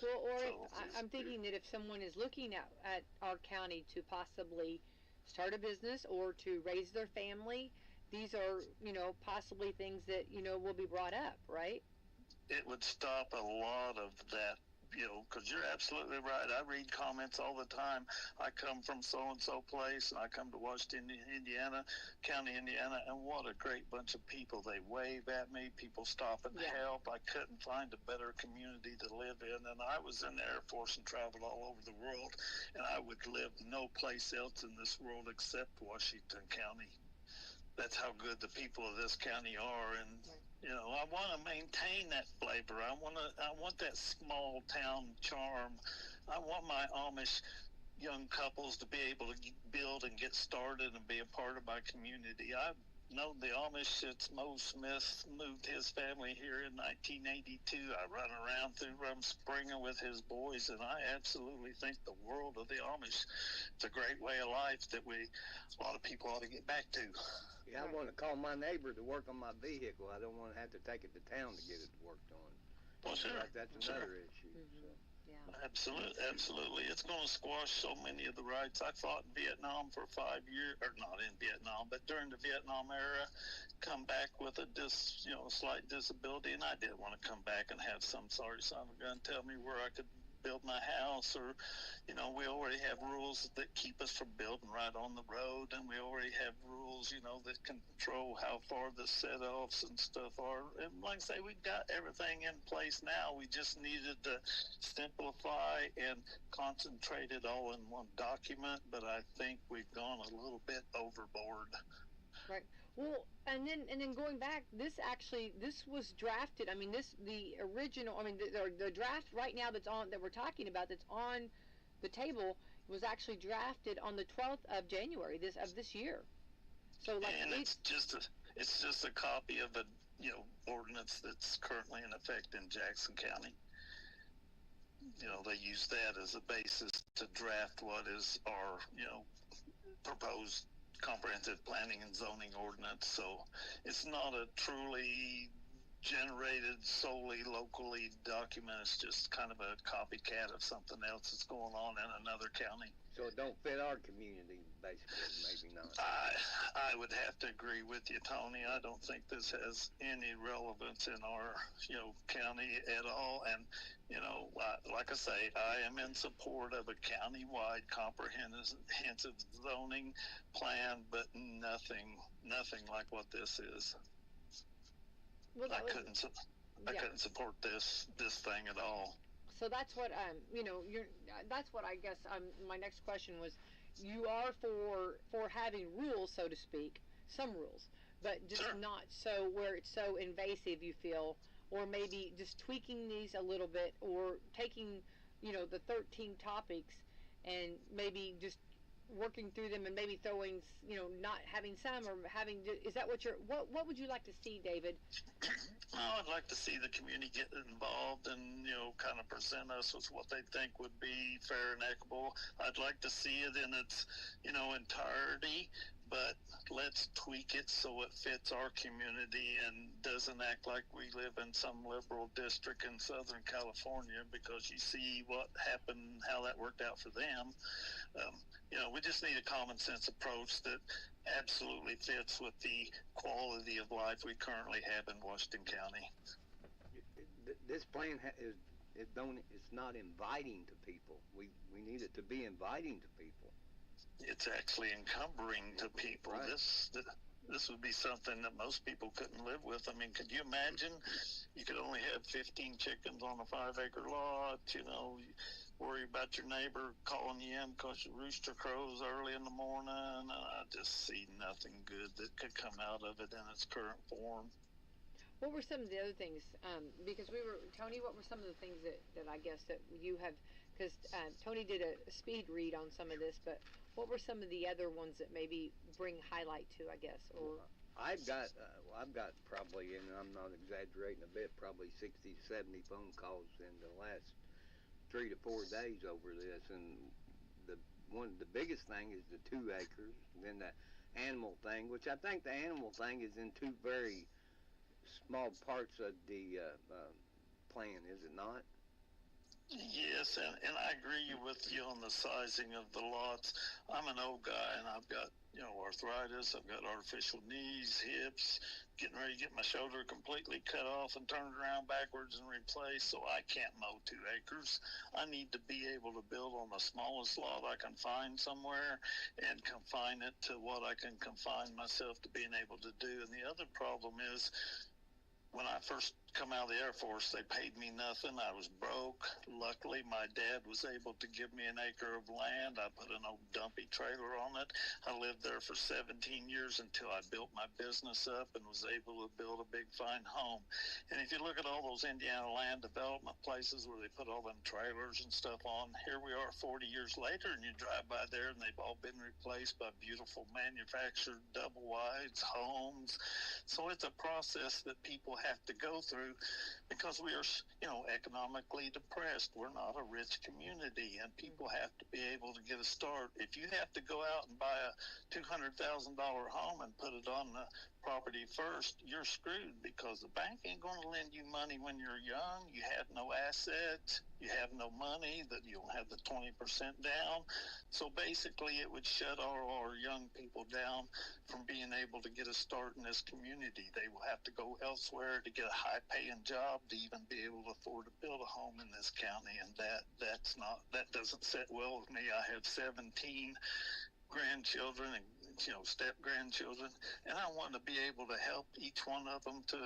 Well, I'm thinking that if someone is looking at our county to possibly start a business or to raise their family, these are, possibly things that, will be brought up, right? It would stop a lot of that. Because you're absolutely right. I read comments all the time. I come from so-and-so place, and I come to Washington, County, Indiana, and what a great bunch of people. They wave at me. People stop and help. I couldn't find a better community to live in, and I was in the Air Force and traveled all over the world, and I would live no place else in this world except Washington County. That's how good the people of this county are, and I want to maintain that flavor. I want that small town charm. I want my Amish young couples to be able to build and get started and be a part of my community. I've known the Amish since Mo Smith moved his family here in 1982. I run around through Rumspringa with his boys, and I absolutely think the world of the Amish. It's a great way of life that a lot of people ought to get back to. Yeah, I want to call my neighbor to work on my vehicle. I don't want to have to take it to town to get it worked on. Well, sure. That's another issue. Mm-hmm. So. Yeah. Absolutely. It's going to squash so many of the rights. I fought in Vietnam for 5 years, or not in Vietnam, but during the Vietnam era, come back with a slight disability, and I didn't want to come back and have some sorry son of a gun tell me where I could build my house, or we already have rules that keep us from building right on the road, and we already have rules that control how far the set-offs and stuff are. And like I say, we've got everything in place now. We just needed to simplify and concentrate it all in one document, but I think we've gone a little bit overboard. Right. Well, and then going back, this was drafted. I mean, the original. I mean, the draft right now that we're talking about that's on the table was actually drafted on the 12th of January of this year. So it's just a copy of a ordinance that's currently in effect in Jackson County. They use that as a basis to draft what is our proposed comprehensive planning and zoning ordinance. So it's not a truly generated solely locally document. It's just kind of a copycat of something else that's going on in another county. So it don't fit our community, basically, maybe not. I would have to agree with you, Tony. I don't think this has any relevance in our county at all. And like I say, I am in support of a county-wide comprehensive zoning plan, but nothing like what this is. Well, I couldn't support this thing at all. So that's what that's what I guess my next question was. You are for having rules, so to speak, some rules, but just Sure. not so where it's so invasive, you feel, or maybe just tweaking these a little bit, or taking the 13 topics and maybe just working through them and maybe throwing not having some or having. Is that what would you like to see, David? I'd like to see the community get involved and kind of present us with what they think would be fair and equitable. I'd like to see it in its entirety, but let's tweak it so it fits our community and doesn't act like we live in some liberal district in Southern California, because you see what happened, how that worked out for them. We just need a common sense approach that absolutely fits with the quality of life we currently have in Washington County. This plan it's not inviting to people. We need it to be inviting to people. It's actually encumbering to people. Right. This would be something that most people couldn't live with. I mean, could you imagine you could only have 15 chickens on a 5-acre lot, worry about your neighbor calling you in because your rooster crows early in the morning. I just see nothing good that could come out of it in its current form. What were some of the other things? Because Tony, what were some of the things that I guess that you have? Because Tony did a speed read on some of this, but what were some of the other ones that maybe bring highlight to, I guess, or? I've got probably, and I'm not exaggerating a bit, probably 60, 70 phone calls in the last 3 to 4 days over this, and the biggest thing is the 2 acres, and then the animal thing, which I think the animal thing is in 2 very small parts of the plan, is it not? Yes, and I agree with you on the sizing of the lots. I'm an old guy, and I've got arthritis. I've got artificial knees, hips, getting ready to get my shoulder completely cut off and turned around backwards and replaced, so I can't mow 2 acres. I need to be able to build on the smallest lot I can find somewhere and confine it to what I can confine myself to being able to do. And the other problem is, when I first come out of the Air Force, they paid me nothing. I was broke. Luckily, my dad was able to give me an acre of land. I put an old dumpy trailer on it. I lived there for 17 years until I built my business up and was able to build a big, fine home. And if you look at all those Indiana land development places where they put all them trailers and stuff on, here we are 40 years later, and you drive by there, and they've all been replaced by beautiful manufactured double wides, homes. So it's a process that people have to go through because we are, economically depressed. We're not a rich community, and people have to be able to get a start. If you have to go out and buy a $200,000 home and put it on the property first, you're screwed because the bank ain't going to lend you money when you're young. You have no assets. You have no money, that you don't have the 20% down. So basically, it would shut all our young people down from being able to get a start in this community. They will have to go elsewhere to get a high-paying job to even be able to afford to build a home in this county, and that doesn't sit well with me. I have 17 grandchildren and step grandchildren, and I want to be able to help each one of them to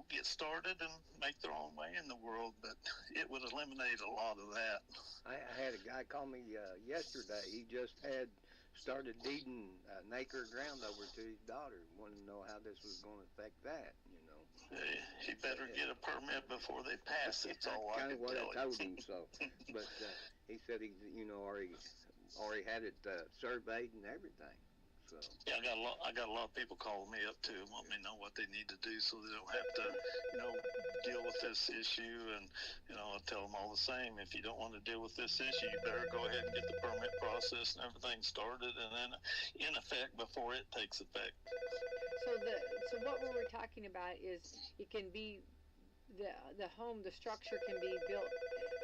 get started and make their own way in the world. But it would eliminate a lot of that. I had a guy call me yesterday. He just had started deeding an acre of ground over to his daughter. Wanted to know how this was going to affect that. He better get a permit before they pass it. That's all I can what tell I told him. him. So, but he said he already had it surveyed and everything. So. Yeah, I got a lot of people calling me up too, and want me to know what they need to do so they don't have to, deal with this issue. And I tell them all the same. If you don't want to deal with this issue, you better go ahead and get the permit process and everything started, and then in effect before it takes effect. So what we were talking about is it can be the home, the structure can be built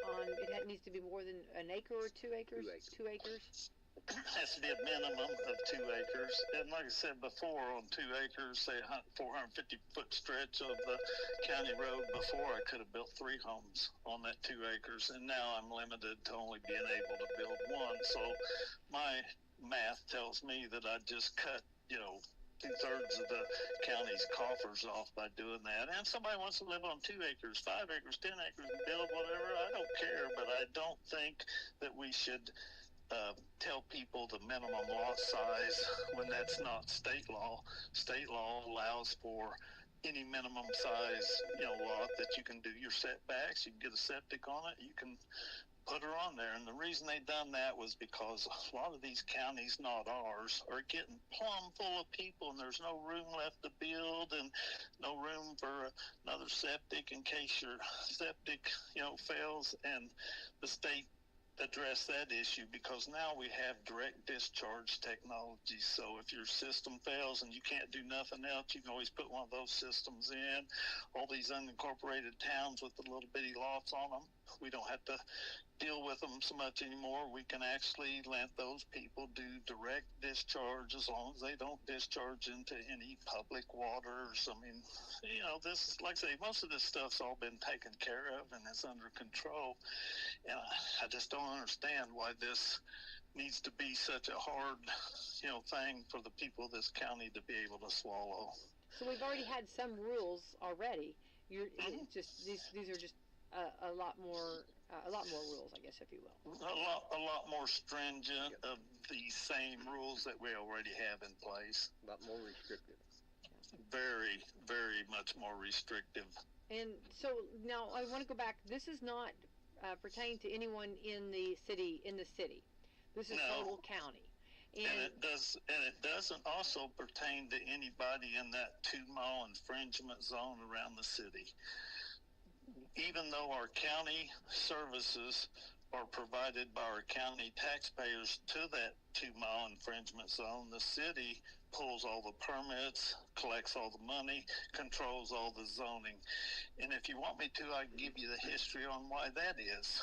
on. It needs to be more than an acre or 2 acres. 2 acres. Has to be a minimum of 2 acres. And like I said before, on 2 acres, say a 450-foot stretch of the county road, before I could have built 3 homes on that 2 acres. And now I'm limited to only being able to build 1. So my math tells me that I just cut, 2/3 of the county's coffers off by doing that. And if somebody wants to live on 2 acres, 5 acres, 10 acres, and build whatever, I don't care. But I don't think that we should tell people the minimum lot size when that's not state law. State law allows for any minimum size, lot that you can do your setbacks. You can get a septic on it. You can put her on there. And the reason they done that was because a lot of these counties, not ours, are getting plumb full of people, and there's no room left to build and no room for another septic in case your septic, fails. And the state address that issue because now we have direct discharge technology. So if your system fails and you can't do nothing else, you can always put one of those systems in. All these unincorporated towns with the little bitty lots on them, we don't have to deal with them so much anymore. We can actually let those people do direct discharge as long as they don't discharge into any public waters. I mean, this, like I say, most of this stuff's all been taken care of and is under control. And I just don't understand why this needs to be such a hard, thing for the people of this county to be able to swallow. So we've already had some rules already. It's just these are just a lot more rules, I guess, if you will. A lot more stringent of the same rules that we already have in place. A lot more restrictive. Very, very much more restrictive. And so now I want to go back. This is not pertain to anyone in the city. This is total county. And it doesn't also pertain to anybody in that 2-mile infringement zone around the city. Even though our county services are provided by our county taxpayers to that 2-mile infringement zone, the city pulls all the permits, collects all the money, controls all the zoning. And if you want me to, I can give you the history on why that is.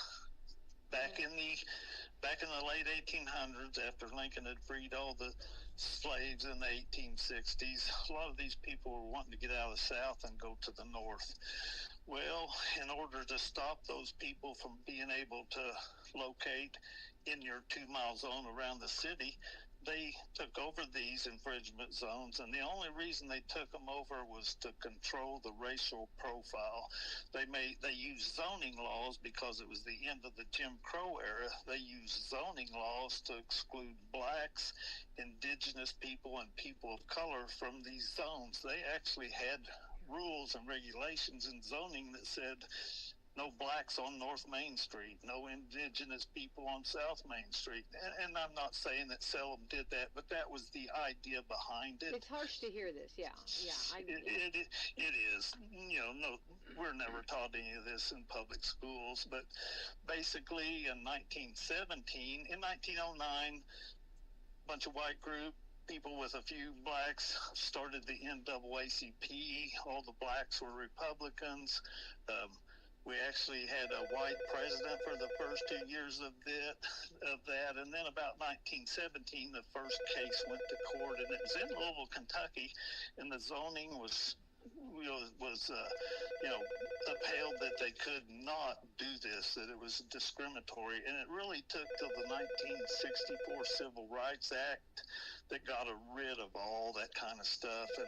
Back in the late 1800s, after Lincoln had freed all the slaves in the 1860s, a lot of these people were wanting to get out of the South and go to the North. Well, in order to stop those people from being able to locate in your 2-mile zone around the city, they took over these infringement zones, and the only reason they took them over was to control the racial profile. They used zoning laws because it was the end of the Jim Crow era. They used zoning laws to exclude blacks, indigenous people, and people of color from these zones. They actually had rules and regulations in zoning that said no blacks on North Main Street, no indigenous people on South Main Street. And I'm not saying that Wslm did that, but that was the idea behind it. It's harsh to hear this, yeah. It is. No, we're never taught any of this in public schools, but basically in 1909, a bunch of white group people with a few blacks started the NAACP. All the blacks were Republicans. We actually had a white president for the first 2 years of that, and then about 1917, the first case went to court, and it was in Louisville, Kentucky, and the zoning was upheld that they could not do this, that it was discriminatory, and it really took till the 1964 Civil Rights Act that got rid of all that kind of stuff and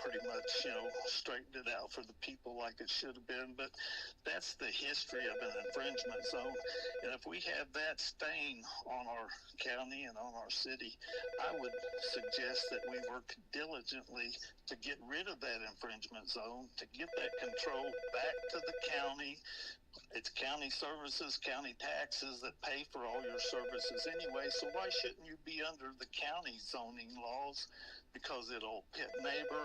pretty much, straightened it out for the people like it should have been. But that's the history of an infringement zone. And if we have that stain on our county and on our city, I would suggest that we work diligently to get rid of that infringement zone, to get that control back to the county. It's county services, county taxes that pay for all your services anyway, so why shouldn't you be under the county zoning laws? Because it'll pit neighbor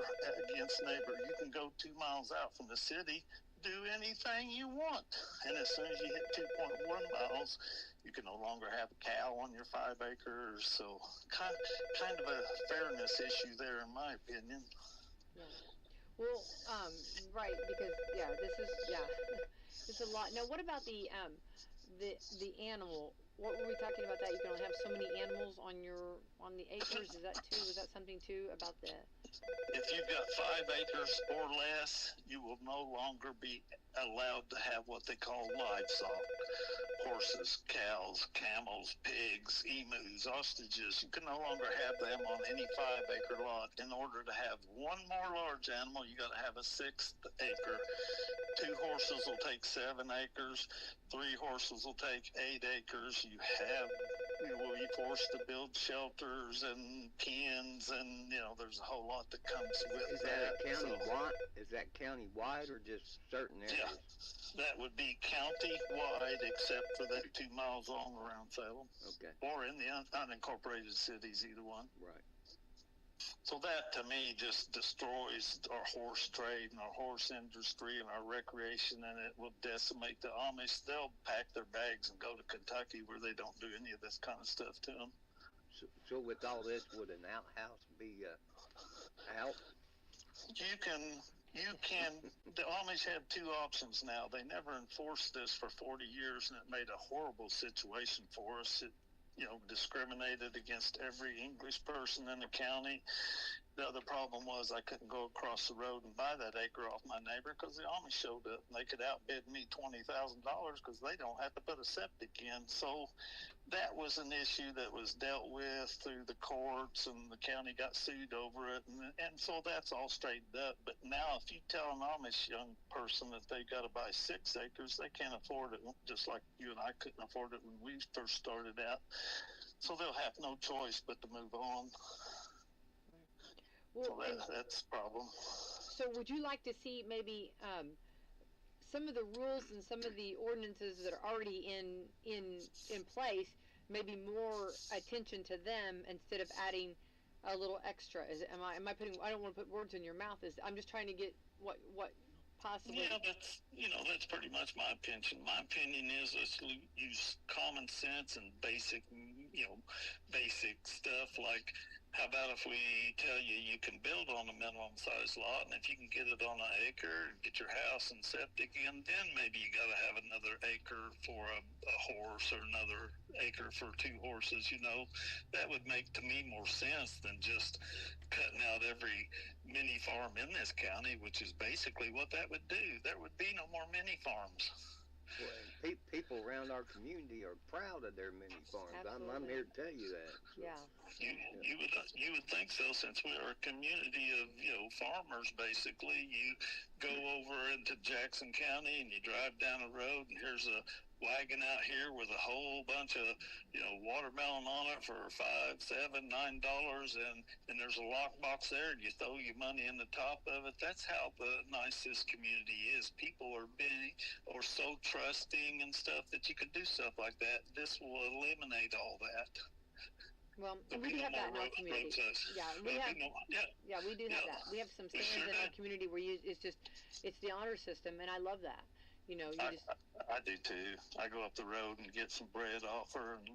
against neighbor. You can go 2 miles out from the city, do anything you want, and as soon as you hit 2.1 miles, you can no longer have a cow on your 5 acres. So kind of a fairness issue there, in my opinion. Yeah. Well, right, because it's a lot. Now, what about the animal? What were we talking about? That you can only have so many animals on the acres. Is that too? Was that something too about the? If you've got 5 acres or less, you will no longer be allowed to have what they call livestock: horses, cows, camels, pigs, emus, ostriches. You can no longer have them on any 5-acre lot. In order to have one more large animal, you got to have a 6th acre. 2 horses will take 7 acres. 3 horses will take 8 acres. You will be forced to build shelters and pens, and there's a whole lot that comes with Is that county-wide? Is that county-wide or just certain areas? Yeah, that would be county-wide, except for that 2 miles long around Salem. Okay. Or in the unincorporated cities, either one. Right. So that, to me, just destroys our horse trade and our horse industry and our recreation, and it will decimate the Amish. They'll pack their bags and go to Kentucky, where they don't do any of this kind of stuff to them. So with all this, would an outhouse be out? The Amish have 2 options now. They never enforced this for 40 years, and it made a horrible situation for us. It discriminated against every English person in the county. The other problem was I couldn't go across the road and buy that acre off my neighbor because the Amish showed up, and they could outbid me $20,000 because they don't have to put a septic in. So that was an issue that was dealt with through the courts, and the county got sued over it, and so that's all straightened up. But now if you tell an Amish young person that they got to buy 6 acres, they can't afford it, just like you and I couldn't afford it when we first started out. So they'll have no choice but to move on. Well, so that's a problem. So would you like to see maybe some of the rules and some of the ordinances that are already in place, maybe more attention to them instead of adding a little extra? Am I putting? I don't want to put words in your mouth. I'm just trying to get what possibly. Yeah, that's pretty much my opinion. My opinion is let's use common sense and basic stuff like. How about if we tell you can build on a minimum size lot, and if you can get it on an acre, get your house and septic in, then maybe you got to have another acre for a horse or another acre for 2 horses. That would make to me more sense than just cutting out every mini farm in this county, which is basically what that would do. There would be no more mini farms. Well, people around our community are proud of their mini farms. I'm here to tell you that. So. Yeah. You would think so, since we are a community of farmers. Basically, you go over into Jackson County and you drive down the road, and here's a wagon out here with a whole bunch of watermelon on it for $5, $7, $9, and there's a lockbox there, and you throw your money in the top of it. That's how nice this community is. People are being so trusting and stuff that you can do stuff like that. This will eliminate all that. Well, we do have that in our community. Yeah, we have. Yeah, we do have that. We have some stands in our community where it's the honor system, and I love that. I do too. I go up the road and get some bread off her, and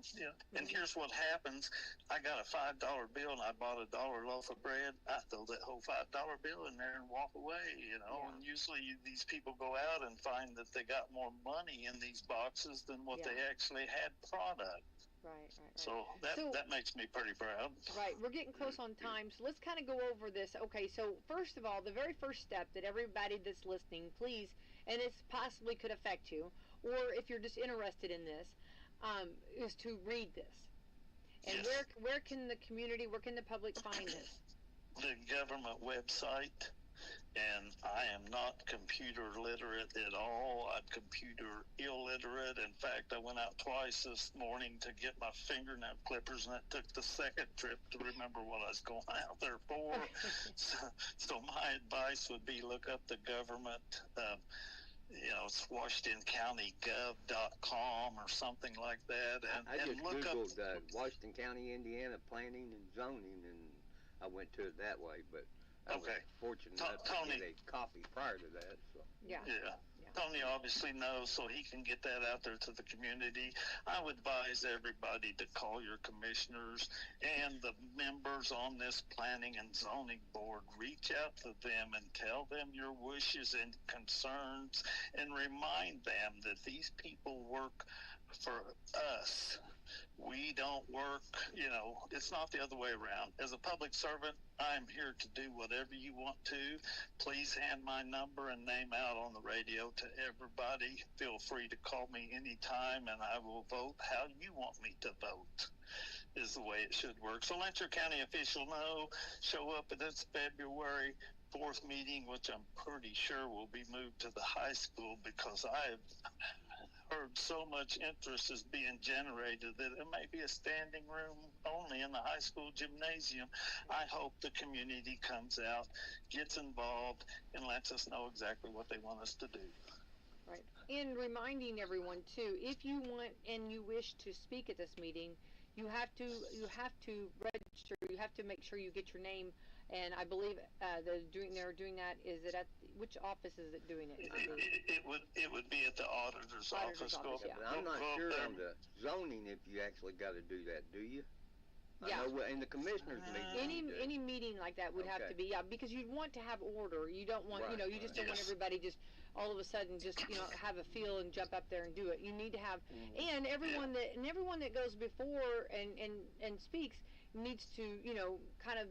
And here's what happens: I got a $5 bill, and I bought a $1 loaf of bread. I throw that whole $5 bill in there and walk away. And usually these people go out and find that they got more money in these boxes than what they actually had product. Right. So that makes me pretty proud. Right. We're getting close on time, so let's kind of go over this. Okay, so first of all, the very first step that everybody that's listening, please, and it possibly could affect you, or if you're just interested in this, is to read this. And yes. where can the community, where can the public find this? The government website. And I am not computer literate at all. I'm computer illiterate. In fact, I went out twice this morning to get my fingernail clippers, and it took the second trip to remember what I was going out there for. So my advice would be look up the government. It's WashingtonCountyGov.com or something like that. I just Googled Washington County, Indiana planning and zoning, and I went to it that way, but I was fortunate enough to get a copy prior to that. So. Yeah. Tony obviously knows, so he can get that out there to the community. I would advise everybody to call your commissioners and the members on this planning and zoning board. Reach out to them and tell them your wishes and concerns, and remind them that these people work for us. We don't work, it's not the other way around. As a public servant, I'm here to do whatever you want to. Please hand my number and name out on the radio to everybody. Feel free to call me anytime, and I will vote how you want me to vote, is the way it should work. So let your county official know. Show up at this February 4th meeting, which I'm pretty sure will be moved to the high school, because I have heard so much interest is being generated that it may be a standing room only in the high school gymnasium. I hope the community comes out, gets involved, and lets us know exactly what they want us to do. Right. And reminding everyone too, if you want and you wish to speak at this meeting, you have to register. You have to make sure you get your name. And I believe they're doing that. Is it at which office is it doing it? It would be at the auditor's office. Yeah. I'm not sure on the zoning if you actually got to do that. Do you? Yeah. I know in the commissioners meeting. Any meeting like that would have to be because you want to have order. You don't want you just don't want everybody just all of a sudden just have a feel and jump up there and do it. You need to have and everyone that goes before and speaks needs to kind of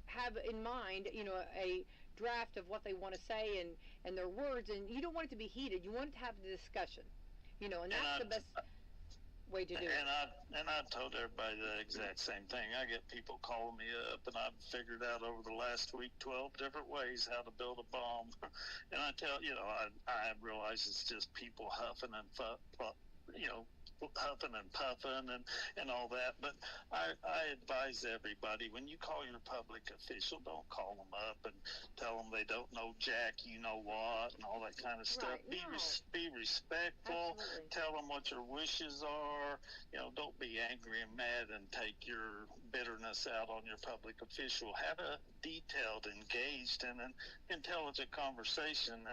have in mind, a draft of what they want to say and their words, and you don't want it to be heated. You want to have the discussion, and that's the best way to do it. And I've told everybody the exact same thing. I get people calling me up, and I've figured out over the last week 12 different ways how to build a bomb. And I tell I realize it's just people huffing and huffing and puffing and all that, but I advise everybody, when you call your public official, don't call them up and tell them they don't know jack what and all that kind of stuff. Be respectful. Absolutely. Tell them what your wishes are. Don't be angry and mad and take your bitterness out on your public official. Have a detailed, engaged, and an intelligent conversation.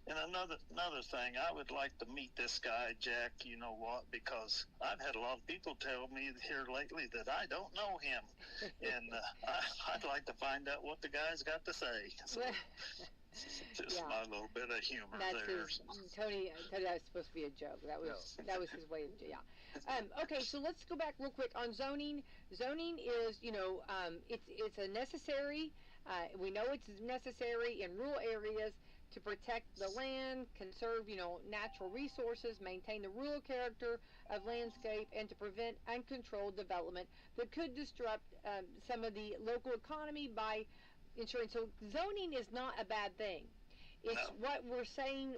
And another thing, I would like to meet this guy Jack what, because I've had a lot of people tell me here lately that I don't know him, and I'd like to find out what the guy's got to say. So, just my little bit of humor there. Tony, that was supposed to be a joke. That was his way of okay, so let's go back real quick on zoning. Zoning is it's a necessary. We know it's necessary in rural areas to protect the land, conserve, natural resources, maintain the rural character of landscape, and to prevent uncontrolled development that could disrupt some of the local economy by ensuring. So zoning is not a bad thing. It's what we're saying,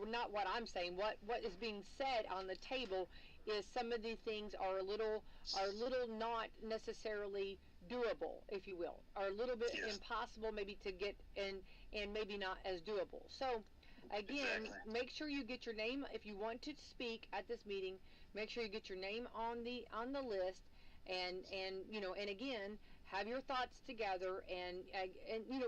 not what I'm saying, what is being said on the table is some of these things are a little not necessarily doable, if you will, are a little bit impossible maybe to get and maybe not as doable. So again, make sure you get your name if you want to speak at this meeting. Make sure you get your name on the list, and again, have your thoughts together, and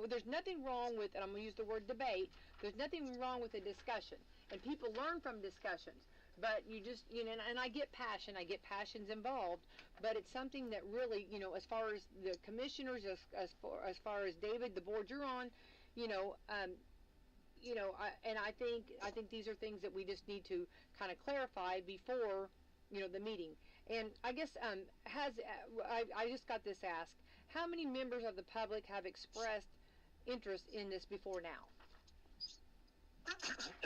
there's nothing wrong with, and I'm going to use the word debate, there's nothing wrong with a discussion, and people learn from discussions, but you just, and I get passions involved, but it's something that really, as far as the commissioners, as far as David, the board you're on, and I think these are things that we just need to kind of clarify before, the meeting. And I guess I just got this asked. How many members of the public have expressed interest in this before now?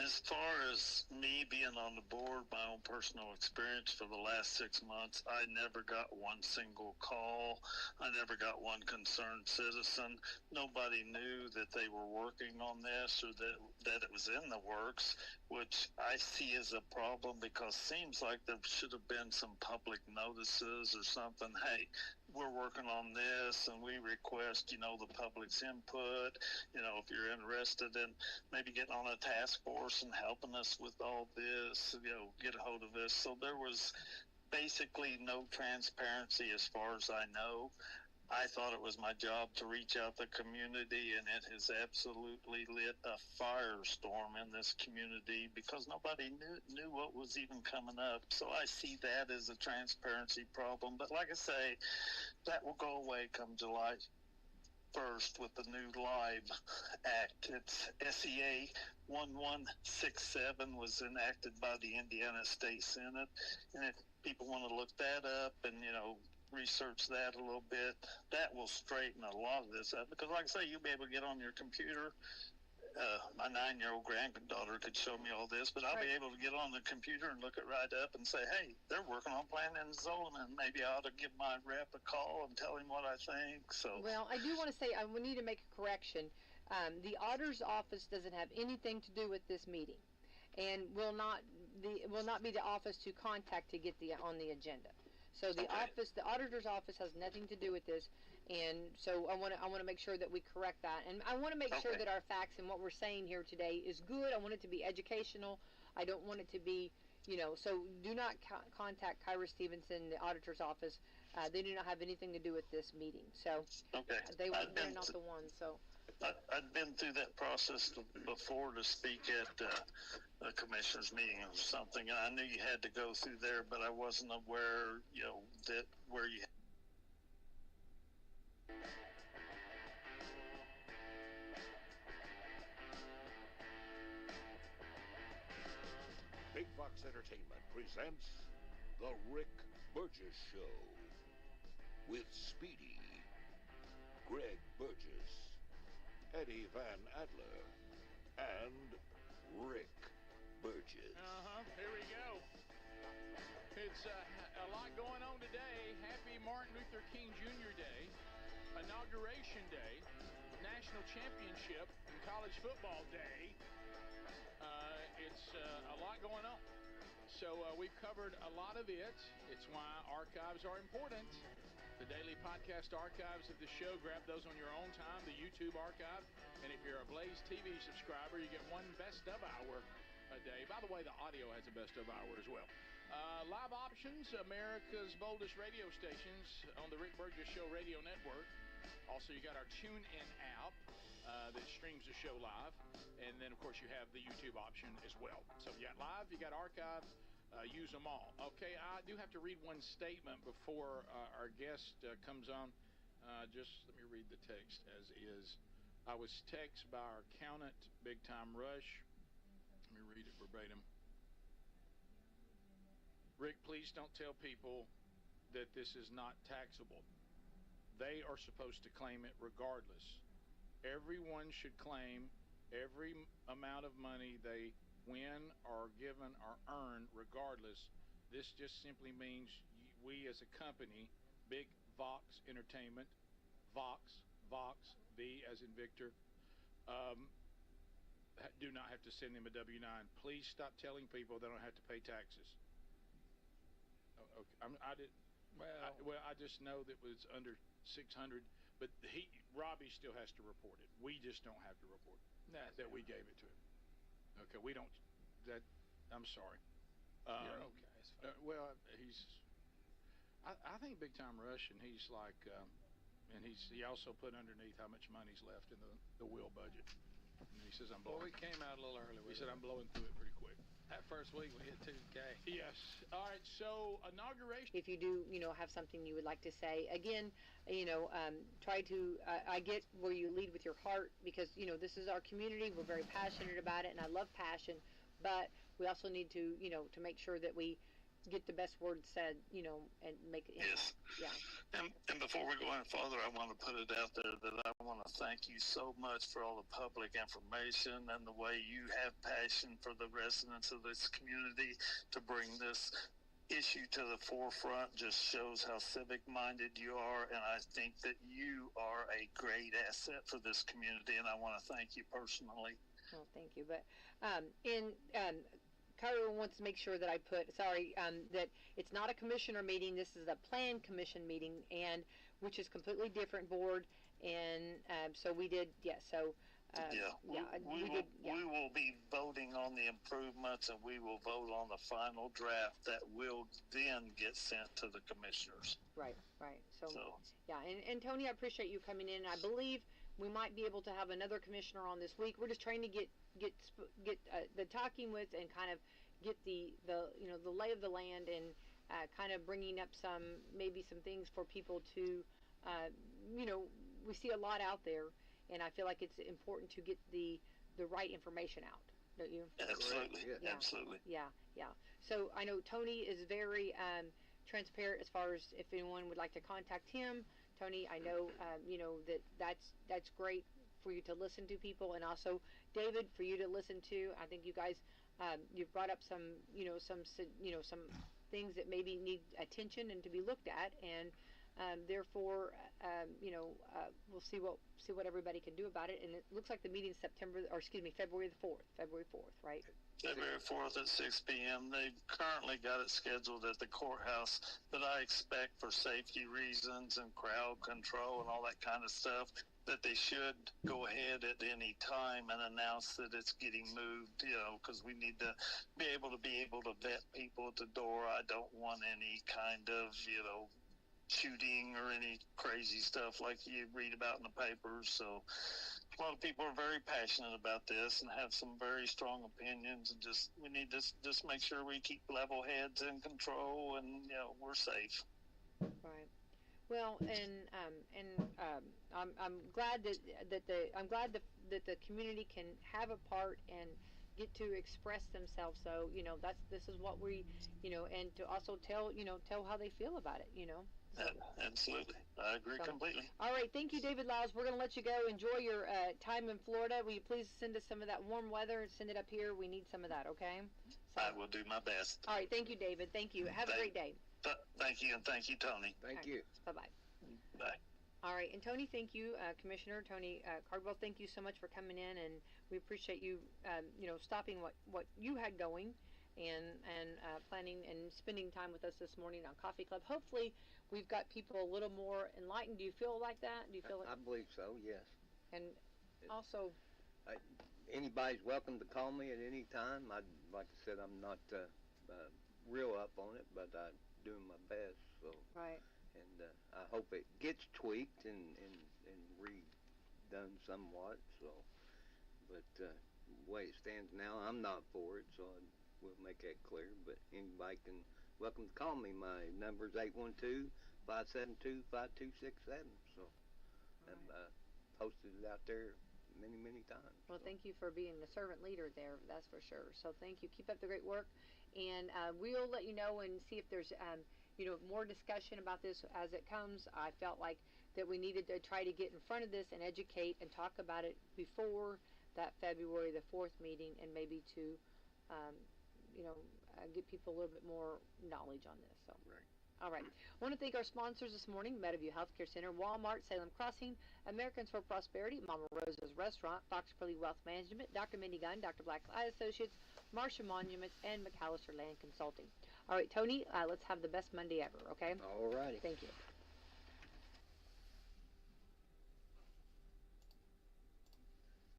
As far as me being on the board, my own personal experience for the last 6 months, I never got one single call. I never got one concerned citizen. Nobody knew that they were working on this or that it was in the works, which I see as a problem because it seems like there should have been some public notices or something. Hey, we're working on this and we request, the public's input, if you're interested in maybe getting on a task force and helping us with all this, get a hold of this. So there was basically no transparency as far as I know. I thought it was my job to reach out the community, and it has absolutely lit a firestorm in this community because nobody knew what was even coming up. So I see that as a transparency problem. But like I say, that will go away come July 1st with the new LIVE Act. It's SEA 1167 was enacted by the Indiana State Senate, and if people want to look that up and research that a little bit, that will straighten a lot of this up, because like I say, you'll be able to get on your computer. My 9-year-old granddaughter could show me all this, but I'll be able to get on the computer and look it right up and say, hey, they're working on planning and zoning, and maybe I ought to give my rep a call and tell him what I think. So, well, I do want to say we need to make a correction. The auditor's office doesn't have anything to do with this meeting, and will not be the office to contact to get on the agenda. So the auditor's office has nothing to do with this, and so I want to make sure that we correct that, and I want to make sure that our facts and what we're saying here today is good. I want it to be educational. I don't want it to be, so do not contact Kyra Stevenson, the auditor's office. They do not have anything to do with this meeting. So they're not the ones. So. I'd been through that process before to speak at a commissioner's meeting or something, and I knew you had to go through there, but I wasn't aware, that where you. Big Fox Entertainment presents The Rick Burgess Show with Speedy, Greg Burgess, Eddie Van Adler, and Rick Burgess. Here we go. It's a lot going on today. Happy Martin Luther King Jr. Day, Inauguration Day, National Championship and College Football Day. It's a lot going on. So we've covered a lot of it. It's why archives are important. The daily podcast archives of the show, grab those on your own time, the YouTube archive. And if you're a Blaze TV subscriber, you get one best of hour a day. By the way, the audio has a best of hour as well. Live options, America's boldest radio stations on the Rick Burgess Show radio network. Also, you got our TuneIn app that streams the show live. And then, of course, you have the YouTube option as well. So you got live, you got archive. Use them all. Okay, I do have to read one statement before our guest comes on. Just let me read the text as is. I was texted by our accountant, Big Time Rush. Let me read it verbatim. Rick, please don't tell people that this is not taxable. They are supposed to claim it regardless. Everyone should claim every amount of money they win or given or earn, regardless. This just simply means we as a company, Big Vox Entertainment, Vox, Vox, V as in Victor, um, do not have to send them a W-9. Please stop telling people they don't have to pay taxes. Okay, I did. I just know that it was under 600, but Robbie still has to report it. We just don't have to report it. That we gave it to him. Okay, we don't. That I'm sorry. You're okay. It's fine. Well, he's. I think Big Time Rush, and he's like, and he also put underneath how much money's left in the will budget. And he says I'm blowing. Well, we came out a little early. He said I'm blowing through it pretty quick. That first week we hit 2K. Yes. All right. So inauguration. If you do, have something you would like to say, again, try to. I get where you lead with your heart because this is our community. We're very passionate about it, and I love passion. But we also need to, to make sure that we get the best words said, and make it impact. Yes. Yeah. And before we go any further, I want to put it out there that I want to thank you so much for all the public information and the way you have passion for the residents of this community to bring this issue to the forefront. Just shows how civic minded you are, and I think that you are a great asset for this community, and I want to thank you personally. Well, thank you. But Kyra wants to make sure that I that it's not a commissioner meeting. This is a plan commission meeting, and which is completely different board. And so we did, we will be voting on the improvements, and we will vote on the final draft that will then get sent to the commissioners. Right. So yeah, and Tony, I appreciate you coming in. I believe we might be able to have another commissioner on this week. We're just trying to get the talking with and kind of get the lay of the land and kind of bringing up some things for people to we see a lot out there, and I feel like it's important to get the right information out, don't you? Absolutely. Yeah. Absolutely. Yeah. So I know Tony is very transparent as far as if anyone would like to contact him. Tony, I know that's great for you to listen to people, and also David for you to listen to. I think you guys you've brought up some things that maybe need attention and to be looked at, and therefore we'll see what everybody can do about it. And it looks like the meeting's February the 4th, right? February 4th at 6 p.m. They've currently got it scheduled at the courthouse, but I expect for safety reasons and crowd control and all that kind of stuff that they should go ahead at any time and announce that it's getting moved, because we need to be able to vet people at the door. I don't want any kind of, shooting or any crazy stuff like you read about in the papers. So a lot of people are very passionate about this and have some very strong opinions, and we need to just make sure we keep level heads in control and we're safe. Right. Well, and I'm glad that the community can have a part and get to express themselves. So this is what we and to also tell how they feel about it. So. Absolutely, I agree completely. All right, thank you, David Lyles. We're going to let you go. Enjoy your time in Florida. Will you please send us some of that warm weather and send it up here? We need some of that. Okay. So. I will do my best. All right, thank you, David. Thank you. Have a great day. Thank you, and thank you, Tony. Thank you. Bye-bye. Bye. All right, and Tony, thank you, Commissioner Tony Cardwell. Thank you so much for coming in, and we appreciate you, stopping what you had going, and planning and spending time with us this morning on Coffee Club. Hopefully, we've got people a little more enlightened. Do you feel like that? Do you feel? I believe so. Yes. And also, anybody's welcome to call me at any time. Like I said, I'm not real up on it, but I'm doing my best. So. Right. And I hope it gets tweaked and redone somewhat. So, but the way it stands now, I'm not for it. So we'll make that clear. But anybody can welcome to call me. My number is 812-572-5267. So I've posted it out there many times. Well, thank you for being the servant leader there. That's for sure. So thank you. Keep up the great work, and we'll let you know and see if there's more discussion about this as it comes. I felt like that we needed to try to get in front of this and educate and talk about it before that February the 4th meeting and maybe to, get people a little bit more knowledge on this. So. Right. All right. I want to thank our sponsors this morning: Meadowview Healthcare Center, Walmart, Salem Crossing, Americans for Prosperity, Mama Rosa's Restaurant, Fox Pearly Wealth Management, Dr. Mindy Gunn, Dr. Black's Eye Associates, Marcia Monuments, and McAllister Land Consulting. All right, Tony, let's have the best Monday ever, okay? All righty. Thank you.